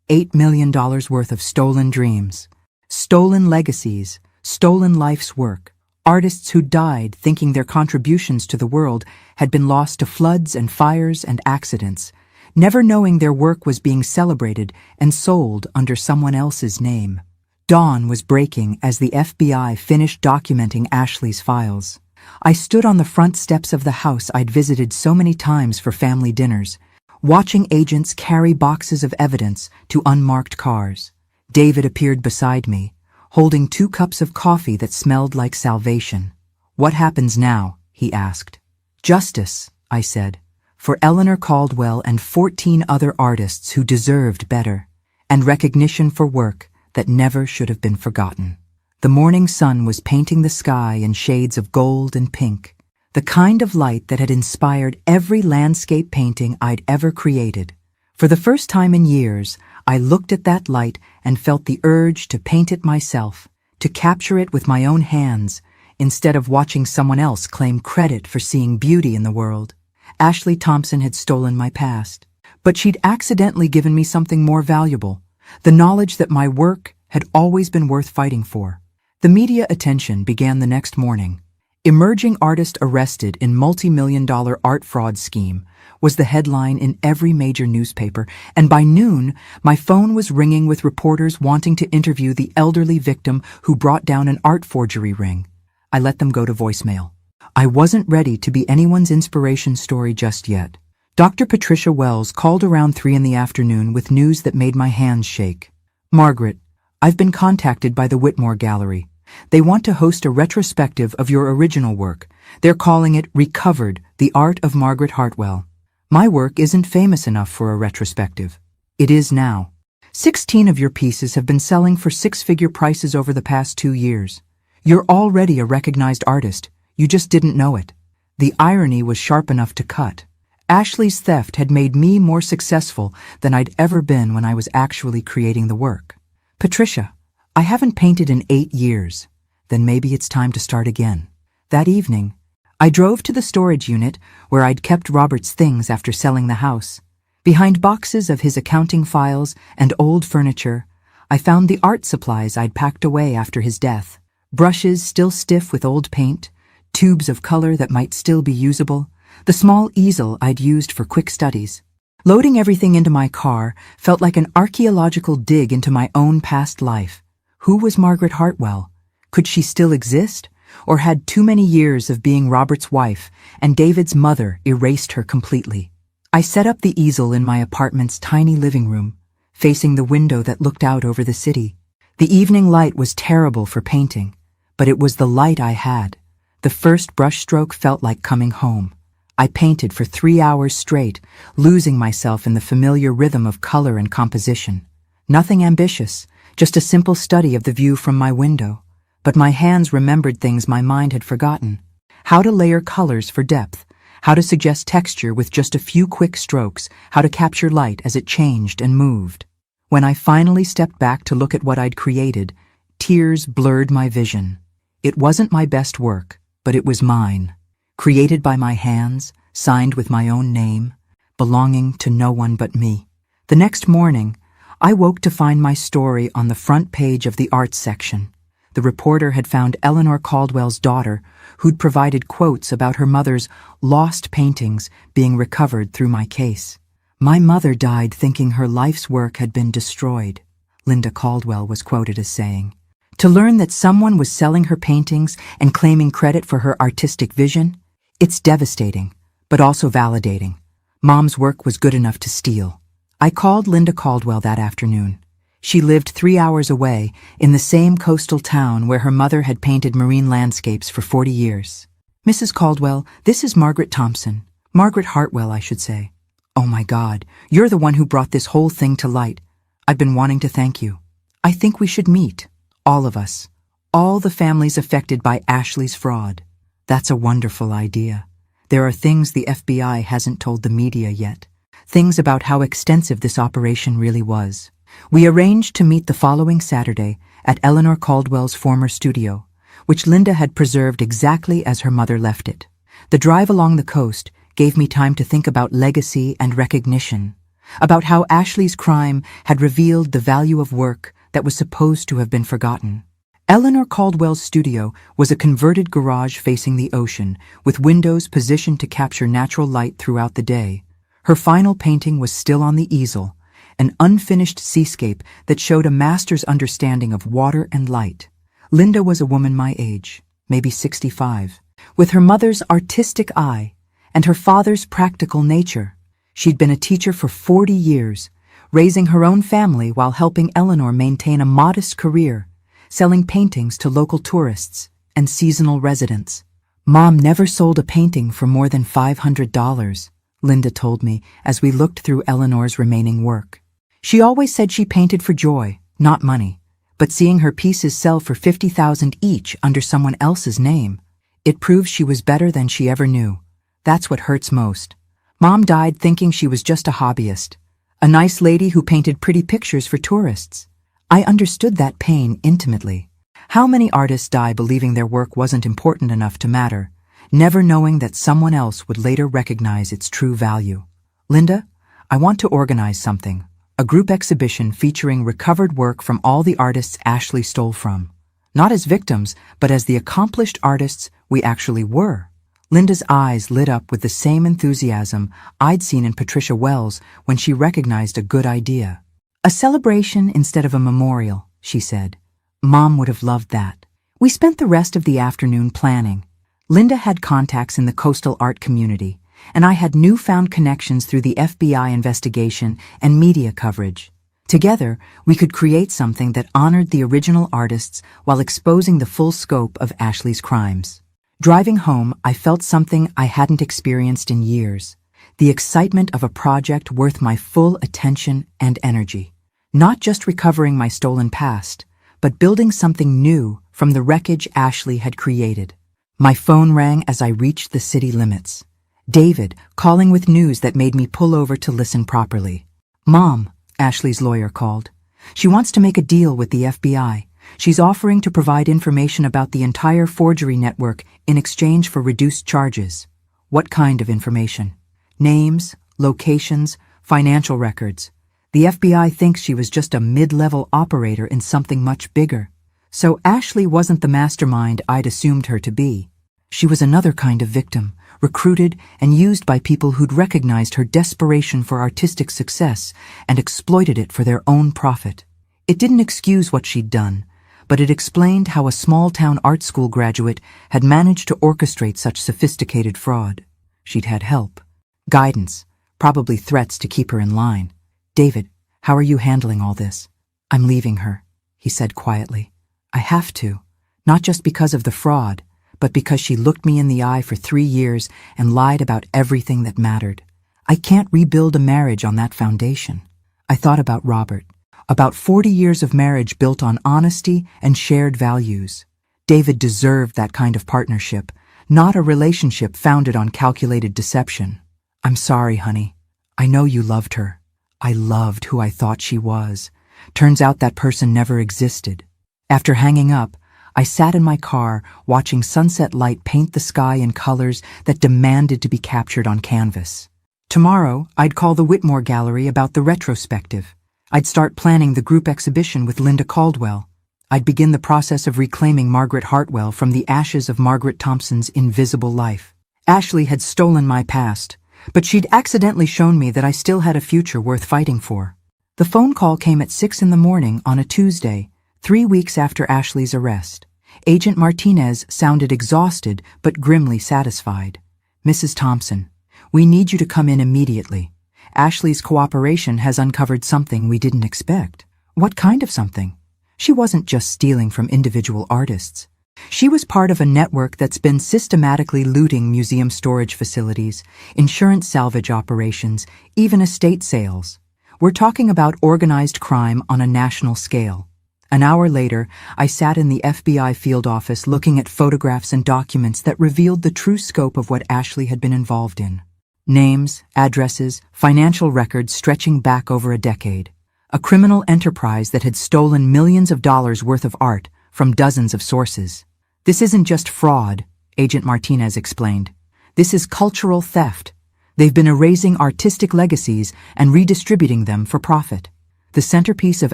S1: $8 million worth of stolen dreams, stolen legacies, stolen life's work. Artists who died thinking their contributions to the world had been lost to floods and fires and accidents, never knowing their work was being celebrated and sold under someone else's name." Dawn was breaking as the FBI finished documenting Ashley's files. I stood on the front steps of the house I'd visited so many times for family dinners, watching agents carry boxes of evidence to unmarked cars. David appeared beside me, holding 2 cups of coffee that smelled like salvation. "What happens now?" he asked. "Justice," I said, "for Eleanor Caldwell and 14 other artists who deserved better, and recognition for work that never should have been forgotten." The morning sun was painting the sky in shades of gold and pink, the kind of light that had inspired every landscape painting I'd ever created. For the first time in years, I looked at that light and felt the urge to paint it myself, to capture it with my own hands, instead of watching someone else claim credit for seeing beauty in the world. Ashley Thompson had stolen my past, but she'd accidentally given me something more valuable, the knowledge that my work had always been worth fighting for. The media attention began the next morning. "Emerging artist arrested in multi-million-dollar art fraud scheme" was the headline in every major newspaper, and by noon, my phone was ringing with reporters wanting to interview the elderly victim who brought down an art forgery ring. I let them go to voicemail. I wasn't ready to be anyone's inspiration story just yet. Dr. Patricia Wells called around 3 in the afternoon with news that made my hands shake. "Margaret, I've been contacted by the Whitmore Gallery. They want to host a retrospective of your original work. They're calling it Recovered, the Art of Margaret Hartwell. My work isn't famous enough for a retrospective. It is now. 16 of your pieces have been selling for 6-figure prices over the past 2 years. You're already a recognized artist. You just didn't know it." The irony was sharp enough to cut. Ashley's theft had made me more successful than I'd ever been when I was actually creating the work. "Patricia, I haven't painted in 8 years. Then maybe it's time to start again." That evening, I drove to the storage unit where I'd kept Robert's things after selling the house. Behind boxes of his accounting files and old furniture, I found the art supplies I'd packed away after his death. Brushes still stiff with old paint, tubes of color that might still be usable, the small easel I'd used for quick studies. Loading everything into my car felt like an archaeological dig into my own past life. Who was Margaret Hartwell? Could she still exist? Or had too many years of being Robert's wife and David's mother erased her completely? I set up the easel in my apartment's tiny living room, facing the window that looked out over the city. The evening light was terrible for painting, but it was the light I had. The first brushstroke felt like coming home. I painted for 3 hours straight, losing myself in the familiar rhythm of color and composition. Nothing ambitious, just a simple study of the view from my window. But my hands remembered things my mind had forgotten. How to layer colors for depth, how to suggest texture with just a few quick strokes, how to capture light as it changed and moved. When I finally stepped back to look at what I'd created, tears blurred my vision. It wasn't my best work, but it was mine. Created by my hands, signed with my own name, belonging to no one but me. The next morning, I woke to find my story on the front page of the arts section. The reporter had found Eleanor Caldwell's daughter, who'd provided quotes about her mother's lost paintings being recovered through my case. "My mother died thinking her life's work had been destroyed," Linda Caldwell was quoted as saying. To learn that someone was selling her paintings and claiming credit for her artistic vision, it's devastating, but also validating. Mom's work was good enough to steal. I called Linda Caldwell that afternoon. She lived 3 hours away in the same coastal town where her mother had painted marine landscapes for 40 years. "Mrs. Caldwell, this is Margaret Thompson. Margaret Hartwell, I should say." "Oh my God, you're the one who brought this whole thing to light. I've been wanting to thank you. I think we should meet. All of us. All the families affected by Ashley's fraud." "That's a wonderful idea. There are things the FBI hasn't told the media yet. Things about how extensive this operation really was." We arranged to meet the following Saturday at Eleanor Caldwell's former studio, which Linda had preserved exactly as her mother left it. The drive along the coast gave me time to think about legacy and recognition, about how Ashley's crime had revealed the value of work that was supposed to have been forgotten. Eleanor Caldwell's studio was a converted garage facing the ocean, with windows positioned to capture natural light throughout the day. Her final painting was still on the easel, an unfinished seascape that showed a master's understanding of water and light. Linda was a woman my age, maybe 65. With her mother's artistic eye and her father's practical nature, she'd been a teacher for 40 years, raising her own family while helping Eleanor maintain a modest career, selling paintings to local tourists and seasonal residents. Mom never sold a painting for more than $500, Linda told me as we looked through Eleanor's remaining work. She always said she painted for joy, not money, but seeing her pieces sell for $50,000 each under someone else's name, it proves she was better than she ever knew. That's what hurts most. Mom died thinking she was just a hobbyist, a nice lady who painted pretty pictures for tourists. I understood that pain intimately. How many artists die believing their work wasn't important enough to matter, never knowing that someone else would later recognize its true value? Linda, I want to organize something, a group exhibition featuring recovered work from all the artists Ashley stole from. Not as victims, but as the accomplished artists we actually were. Linda's eyes lit up with the same enthusiasm I'd seen in Patricia Wells when she recognized a good idea. A celebration instead of a memorial, she said. Mom would have loved that. We spent the rest of the afternoon planning. Linda had contacts in the coastal art community, and I had newfound connections through the FBI investigation and media coverage. Together, we could create something that honored the original artists while exposing the full scope of Ashley's crimes. Driving home, I felt something I hadn't experienced in years. The excitement of a project worth my full attention and energy. Not just recovering my stolen past, but building something new from the wreckage Ashley had created. My phone rang as I reached the city limits. David, calling with news that made me pull over to listen properly. Mom, Ashley's lawyer called. She wants to make a deal with the FBI. She's offering to provide information about the entire forgery network in exchange for reduced charges. What kind of information? Names, locations, financial records. The FBI thinks she was just a mid-level operator in something much bigger. So Ashley wasn't the mastermind I'd assumed her to be. She was another kind of victim, recruited and used by people who'd recognized her desperation for artistic success and exploited it for their own profit. It didn't excuse what she'd done, but it explained how a small-town art school graduate had managed to orchestrate such sophisticated fraud. She'd had help, guidance, probably threats to keep her in line. David, how are you handling all this? I'm leaving her, he said quietly. I have to, not just because of the fraud, but because she looked me in the eye for 3 years and lied about everything that mattered. I can't rebuild a marriage on that foundation. I thought about Robert, about 40 years of marriage built on honesty and shared values. David deserved that kind of partnership, not a relationship founded on calculated deception. I'm sorry, honey. I know you loved her. I loved who I thought she was. Turns out that person never existed. After hanging up, I sat in my car watching sunset light paint the sky in colors that demanded to be captured on canvas. Tomorrow, I'd call the Whitmore Gallery about the retrospective. I'd start planning the group exhibition with Linda Caldwell. I'd begin the process of reclaiming Margaret Hartwell from the ashes of Margaret Thompson's invisible life. Ashley had stolen my past, but she'd accidentally shown me that I still had a future worth fighting for. The phone call came at 6 in the morning on a Tuesday, 3 weeks after Ashley's arrest. Agent Martinez sounded exhausted but grimly satisfied. Mrs. Thompson, we need you to come in immediately. Ashley's cooperation has uncovered something we didn't expect. What kind of something? She wasn't just stealing from individual artists. She was part of a network that's been systematically looting museum storage facilities, insurance salvage operations, even estate sales. We're talking about organized crime on a national scale. An hour later, I sat in the FBI field office looking at photographs and documents that revealed the true scope of what Ashley had been involved in. Names, addresses, financial records stretching back over a decade. A criminal enterprise that had stolen millions of dollars worth of art from dozens of sources. This isn't just fraud, Agent Martinez explained. This is cultural theft. They've been erasing artistic legacies and redistributing them for profit. The centerpiece of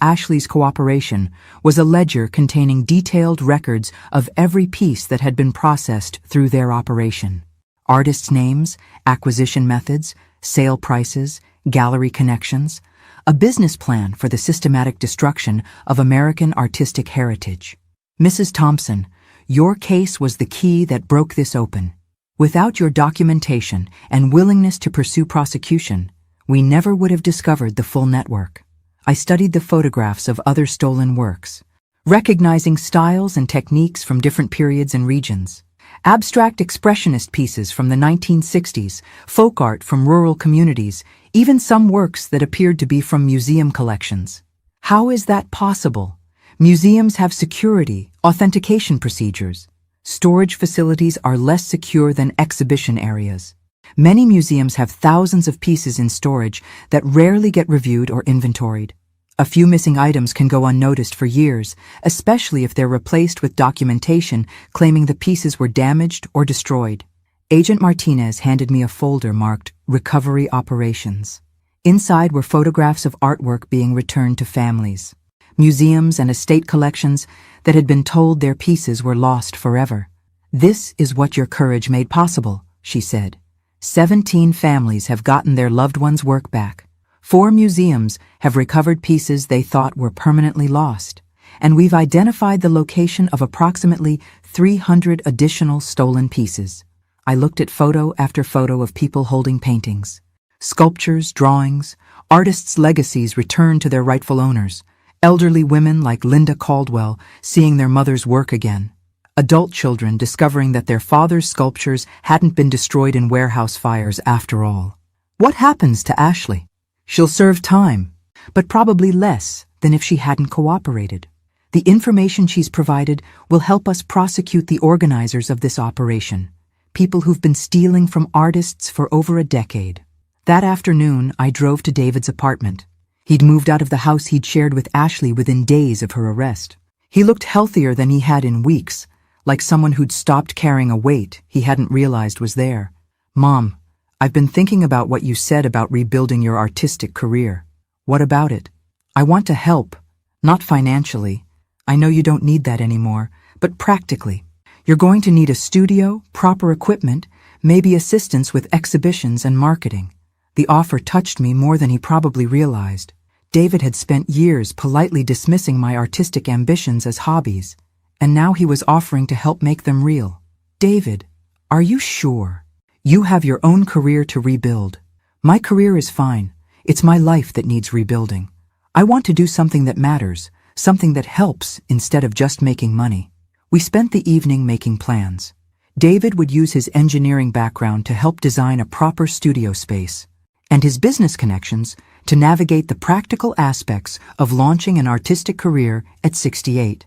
S1: Ashley's cooperation was a ledger containing detailed records of every piece that had been processed through their operation. Artists' names, acquisition methods, sale prices, gallery connections, a business plan for the systematic destruction of American artistic heritage. Mrs. Thompson, Your case was the key that broke this open. Without your documentation and willingness to pursue prosecution, we never would have discovered the full network. I studied the photographs of other stolen works, recognizing styles and techniques from different periods and regions. Abstract expressionist pieces from the 1960s, folk art from rural communities, even some works that appeared to be from museum collections. How is that possible? Museums have security, authentication procedures. Storage facilities are less secure than exhibition areas. Many museums have thousands of pieces in storage that rarely get reviewed or inventoried. A few missing items can go unnoticed for years, especially if they're replaced with documentation claiming the pieces were damaged or destroyed. Agent Martinez handed me a folder marked Recovery Operations. Inside were photographs of artwork being returned to families, museums and estate collections that had been told their pieces were lost forever. "This is what your courage made possible," she said. 17 families have gotten their loved ones' work back. 4 museums have recovered pieces they thought were permanently lost, and we've identified the location of approximately 300 additional stolen pieces. I looked at photo after photo of people holding paintings, sculptures, drawings, artists' legacies returned to their rightful owners, elderly women like Linda Caldwell seeing their mother's work again, adult children discovering that their father's sculptures hadn't been destroyed in warehouse fires after all. What happens to Ashley? She'll serve time, but probably less than if she hadn't cooperated. The information she's provided will help us prosecute the organizers of this operation, people who've been stealing from artists for over a decade. That afternoon, I drove to David's apartment. He'd moved out of the house he'd shared with Ashley within days of her arrest. He looked healthier than he had in weeks, like someone who'd stopped carrying a weight he hadn't realized was there. "Mom, I've been thinking about what you said about rebuilding your artistic career. What about it? I want to help, not financially. I know you don't need that anymore, but practically. You're going to need a studio, proper equipment, maybe assistance with exhibitions and marketing." The offer touched me more than he probably realized. David had spent years politely dismissing my artistic ambitions as hobbies, and now he was offering to help make them real. "David, are you sure? You have your own career to rebuild. My career is fine. It's my life that needs rebuilding. I want to do something that matters, something that helps instead of just making money." We spent the evening making plans. David would use his engineering background to help design a proper studio space, and his business connections to navigate the practical aspects of launching an artistic career at 68.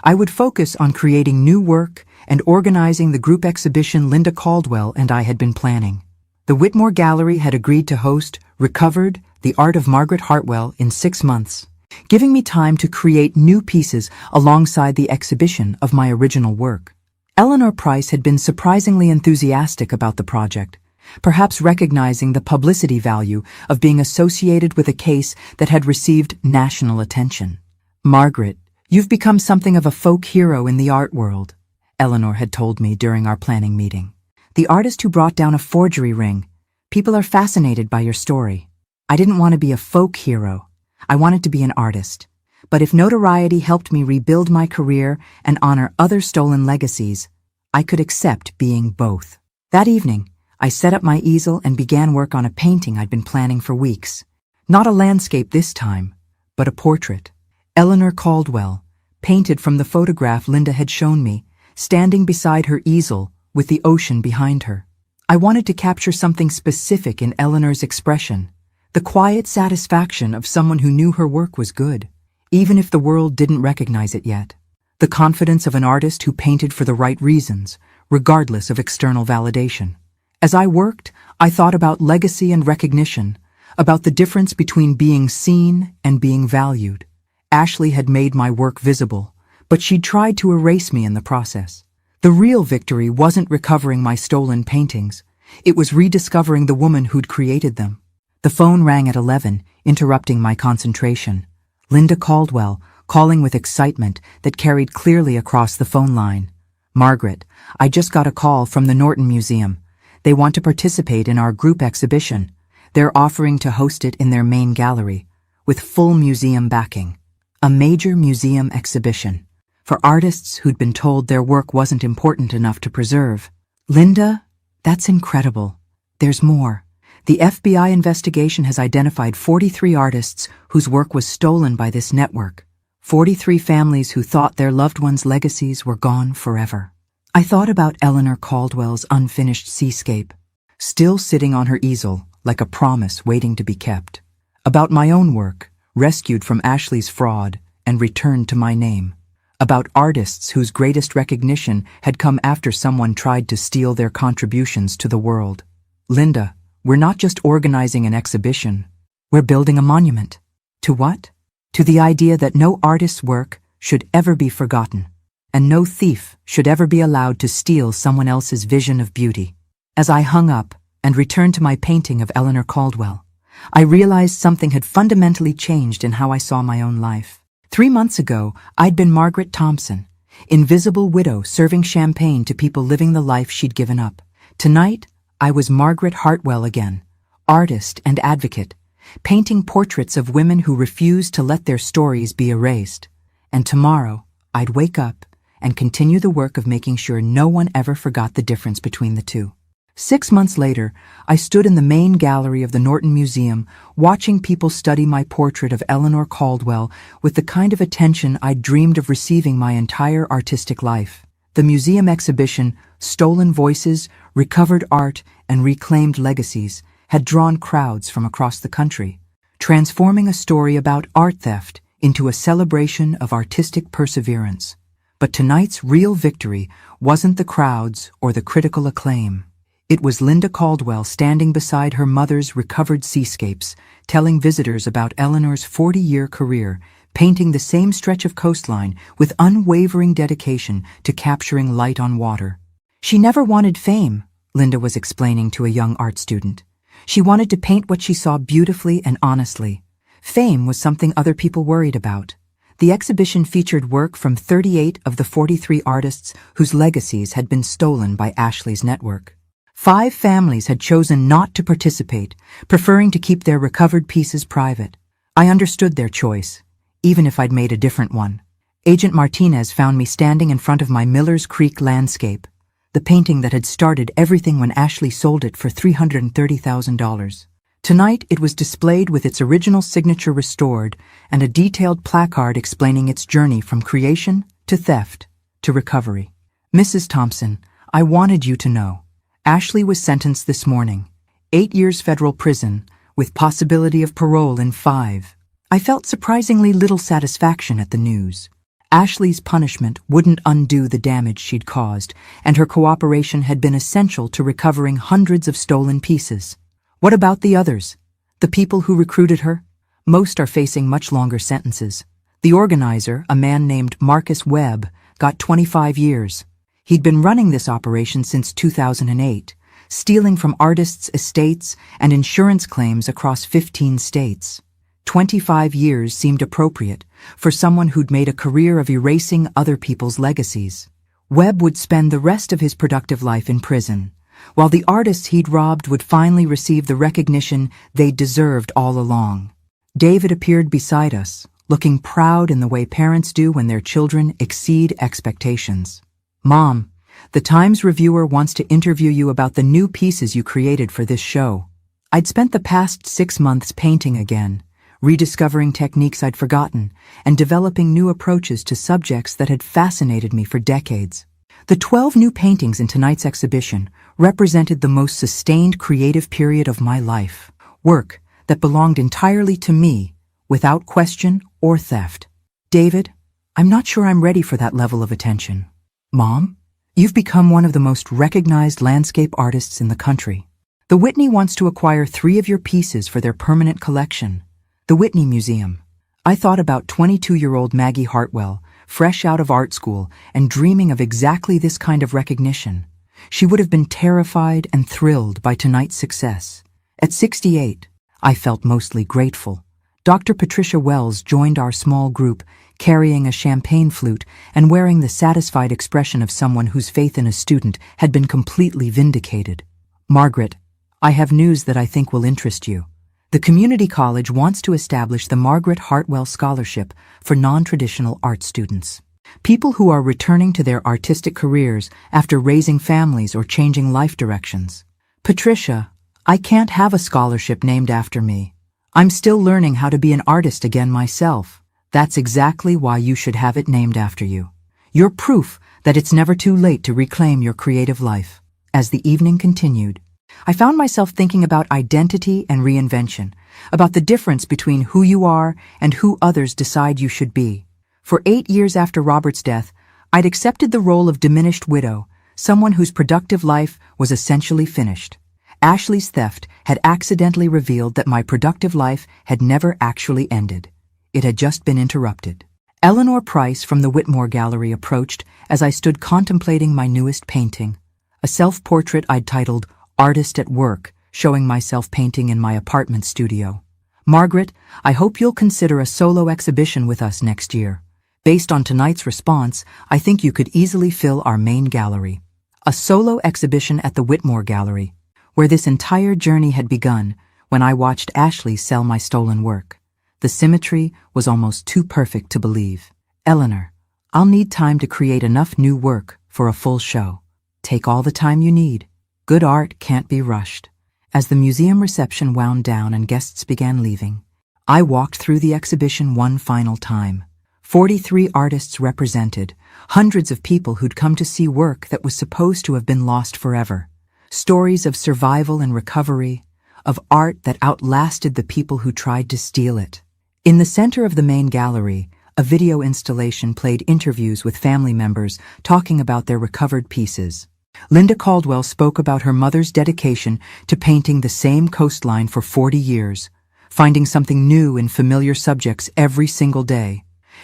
S1: I would focus on creating new work and organizing the group exhibition Linda Caldwell and I had been planning. The Whitmore Gallery had agreed to host Recovered, the Art of Margaret Hartwell in 6 months, giving me time to create new pieces alongside the exhibition of my original work. Eleanor Price had been surprisingly enthusiastic about the project, perhaps recognizing the publicity value of being associated with a case that had received national attention. "Margaret, you've become something of a folk hero in the art world," Eleanor had told me during our planning meeting. "The artist who brought down a forgery ring. People are fascinated by your story. I didn't want to be a folk hero. I wanted to be an artist. But if notoriety helped me rebuild my career and honor other stolen legacies, I could accept being both." That evening, I set up my easel and began work on a painting I'd been planning for weeks. Not a landscape this time, but a portrait. Eleanor Caldwell, painted from the photograph Linda had shown me, standing beside her easel with the ocean behind her. I wanted to capture something specific in Eleanor's expression, the quiet satisfaction of someone who knew her work was good, even if the world didn't recognize it yet. The confidence of an artist who painted for the right reasons, regardless of external validation. As I worked, I thought about legacy and recognition, about the difference between being seen and being valued. Ashley had made my work visible, but she'd tried to erase me in the process. The real victory wasn't recovering my stolen paintings. It was rediscovering the woman who'd created them. The phone rang at 11, interrupting my concentration. Linda Caldwell, calling with excitement that carried clearly across the phone line. "Margaret, I just got a call from the Norton Museum. They want to participate in our group exhibition. They're offering to host it in their main gallery, with full museum backing. A major museum exhibition. for artists who'd been told their work wasn't important enough to preserve. Linda, that's incredible. There's more. The FBI investigation has identified 43 artists whose work was stolen by this network. 43 families who thought their loved ones' legacies were gone forever. I thought about Eleanor Caldwell's unfinished seascape, still sitting on her easel like a promise waiting to be kept. About my own work, rescued from Ashley's fraud and returned to my name. About artists whose greatest recognition had come after someone tried to steal their contributions to the world. Linda, we're not just organizing an exhibition, we're building a monument. To what? To the idea that no artist's work should ever be forgotten, and no thief should ever be allowed to steal someone else's vision of beauty. As I hung up and returned to my painting of Eleanor Caldwell, I realized something had fundamentally changed in how I saw my own life. 3 months ago, I'd been Margaret Thompson, invisible widow serving champagne to people living the life she'd given up. Tonight, I was Margaret Hartwell again, artist and advocate, painting portraits of women who refused to let their stories be erased. And tomorrow, I'd wake up and continue the work of making sure no one ever forgot the difference between the two. 6 months later, I stood in the main gallery of the Norton Museum, watching people study my portrait of Eleanor Caldwell with the kind of attention I'd dreamed of receiving my entire artistic life. The museum exhibition, Stolen Voices, Recovered Art, and Reclaimed Legacies, had drawn crowds from across the country, transforming a story about art theft into a celebration of artistic perseverance. But tonight's real victory wasn't the crowds or the critical acclaim. It was Linda Caldwell standing beside her mother's recovered seascapes, telling visitors about Eleanor's 40-year career, painting the same stretch of coastline with unwavering dedication to capturing light on water. She never wanted fame, Linda was explaining to a young art student. She wanted to paint what she saw beautifully and honestly. Fame was something other people worried about. The exhibition featured work from 38 of the 43 artists whose legacies had been stolen by Ashley's network. 5 families had chosen not to participate, preferring to keep their recovered pieces private. I understood their choice, even if I'd made a different one. Agent Martinez found me standing in front of my Miller's Creek landscape, the painting that had started everything when Ashley sold it for $330,000. Tonight it was displayed with its original signature restored and a detailed placard explaining its journey from creation to theft to recovery. Mrs. Thompson, I wanted you to know. Ashley was sentenced this morning, 8 years federal prison, with possibility of parole in 5. I felt surprisingly little satisfaction at the news. Ashley's punishment wouldn't undo the damage she'd caused, and her cooperation had been essential to recovering hundreds of stolen pieces. What about the others? The people who recruited her? Most are facing much longer sentences. The organizer, a man named Marcus Webb, got 25 years. He'd been running this operation since 2008, stealing from artists' estates and insurance claims across 15 states. 25 years seemed appropriate for someone who'd made a career of erasing other people's legacies. Webb would spend the rest of his productive life in prison, while the artists he'd robbed would finally receive the recognition they deserved all along. David appeared beside us, looking proud in the way parents do when their children exceed expectations. Mom, the Times reviewer wants to interview you about the new pieces you created for this show. I'd spent the past 6 months painting again, rediscovering techniques I'd forgotten, and developing new approaches to subjects that had fascinated me for decades. The 12 new paintings in tonight's exhibition represented the most sustained creative period of my life, work that belonged entirely to me, without question or theft. David, I'm not sure I'm ready for that level of attention. Mom, you've become one of the most recognized landscape artists in the country. The Whitney wants to acquire 3 of your pieces for their permanent collection. The Whitney Museum. I thought about 22-year-old Maggie Hartwell, fresh out of art school and dreaming of exactly this kind of recognition. She would have been terrified and thrilled by tonight's success. At 68, I felt mostly grateful. Dr. Patricia Wells joined our small group, carrying a champagne flute and wearing the satisfied expression of someone whose faith in a student had been completely vindicated. Margaret, I have news that I think will interest you. The community college wants to establish the Margaret Hartwell Scholarship for non-traditional art students. People who are returning to their artistic careers after raising families or changing life directions. Patricia, I can't have a scholarship named after me. I'm still learning how to be an artist again myself. That's exactly why you should have it named after you. You're proof that it's never too late to reclaim your creative life. As the evening continued, I found myself thinking about identity and reinvention, about the difference between who you are and who others decide you should be. For 8 years after Robert's death, I'd accepted the role of diminished widow, someone whose productive life was essentially finished. Ashley's theft had accidentally revealed that my productive life had never actually ended. It had just been interrupted. Eleanor Price from the Whitmore Gallery approached as I stood contemplating my newest painting, a self-portrait I'd titled Artist at Work, showing myself painting in my apartment studio. Margaret, I hope you'll consider a solo exhibition with us next year. Based on tonight's response, I think you could easily fill our main gallery. A solo exhibition at the Whitmore Gallery, where this entire journey had begun when I watched Ashley sell my stolen work. The symmetry was almost too perfect to believe. Eleanor, I'll need time to create enough new work for a full show. Take all the time you need. Good art can't be rushed. As the museum reception wound down and guests began leaving, I walked through the exhibition one final time. 43 artists represented, hundreds of people who'd come to see work that was supposed to have been lost forever. Stories of survival and recovery, of art that outlasted the people who tried to steal it. In the center of the main gallery, a video installation played interviews with family members talking about their recovered pieces. Linda Caldwell spoke about her mother's dedication to painting the same coastline for 40 years, finding something new in familiar subjects every single day.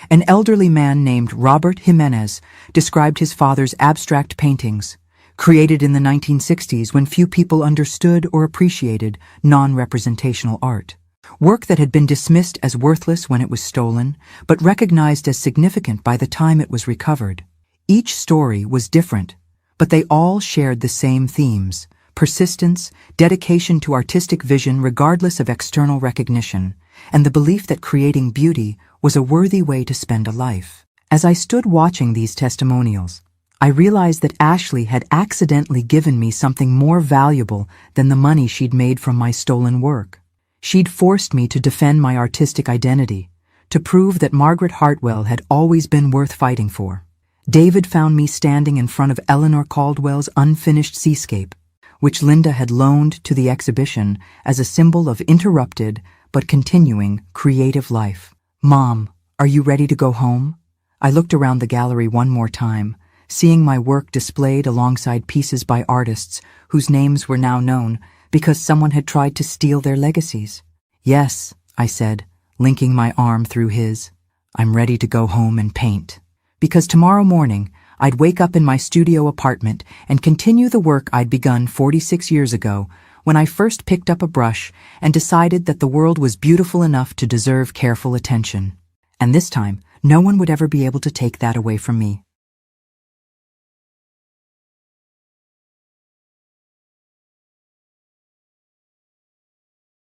S1: An elderly man named Robert Jimenez described his father's abstract paintings, created in the 1960s when few people understood or appreciated non-representational art. Work that had been dismissed as worthless when it was stolen, but recognized as significant by the time it was recovered. Each story was different, but they all shared the same themes: persistence, dedication to artistic vision regardless of external recognition, and the belief that creating beauty was a worthy way to spend a life. As I stood watching these testimonials, I realized that Ashley had accidentally given me something more valuable than the money she'd made from my stolen work. She'd forced me to defend my artistic identity, to prove that Margaret Hartwell had always been worth fighting for. David found me standing in front of Eleanor Caldwell's unfinished seascape, which Linda had loaned to the exhibition as a symbol of interrupted but continuing creative life. Mom, are you ready to go home? I looked around the gallery one more time, seeing my work displayed alongside pieces by artists whose names were now known because someone had tried to steal their legacies. Yes, I said, linking my arm through his. I'm ready to go home and paint. Because tomorrow morning, I'd wake up in my studio apartment and continue the work I'd begun 46 years ago when I first picked up a brush and decided that the world was beautiful enough to deserve careful attention. And this time, no one would ever be able to take that away from me.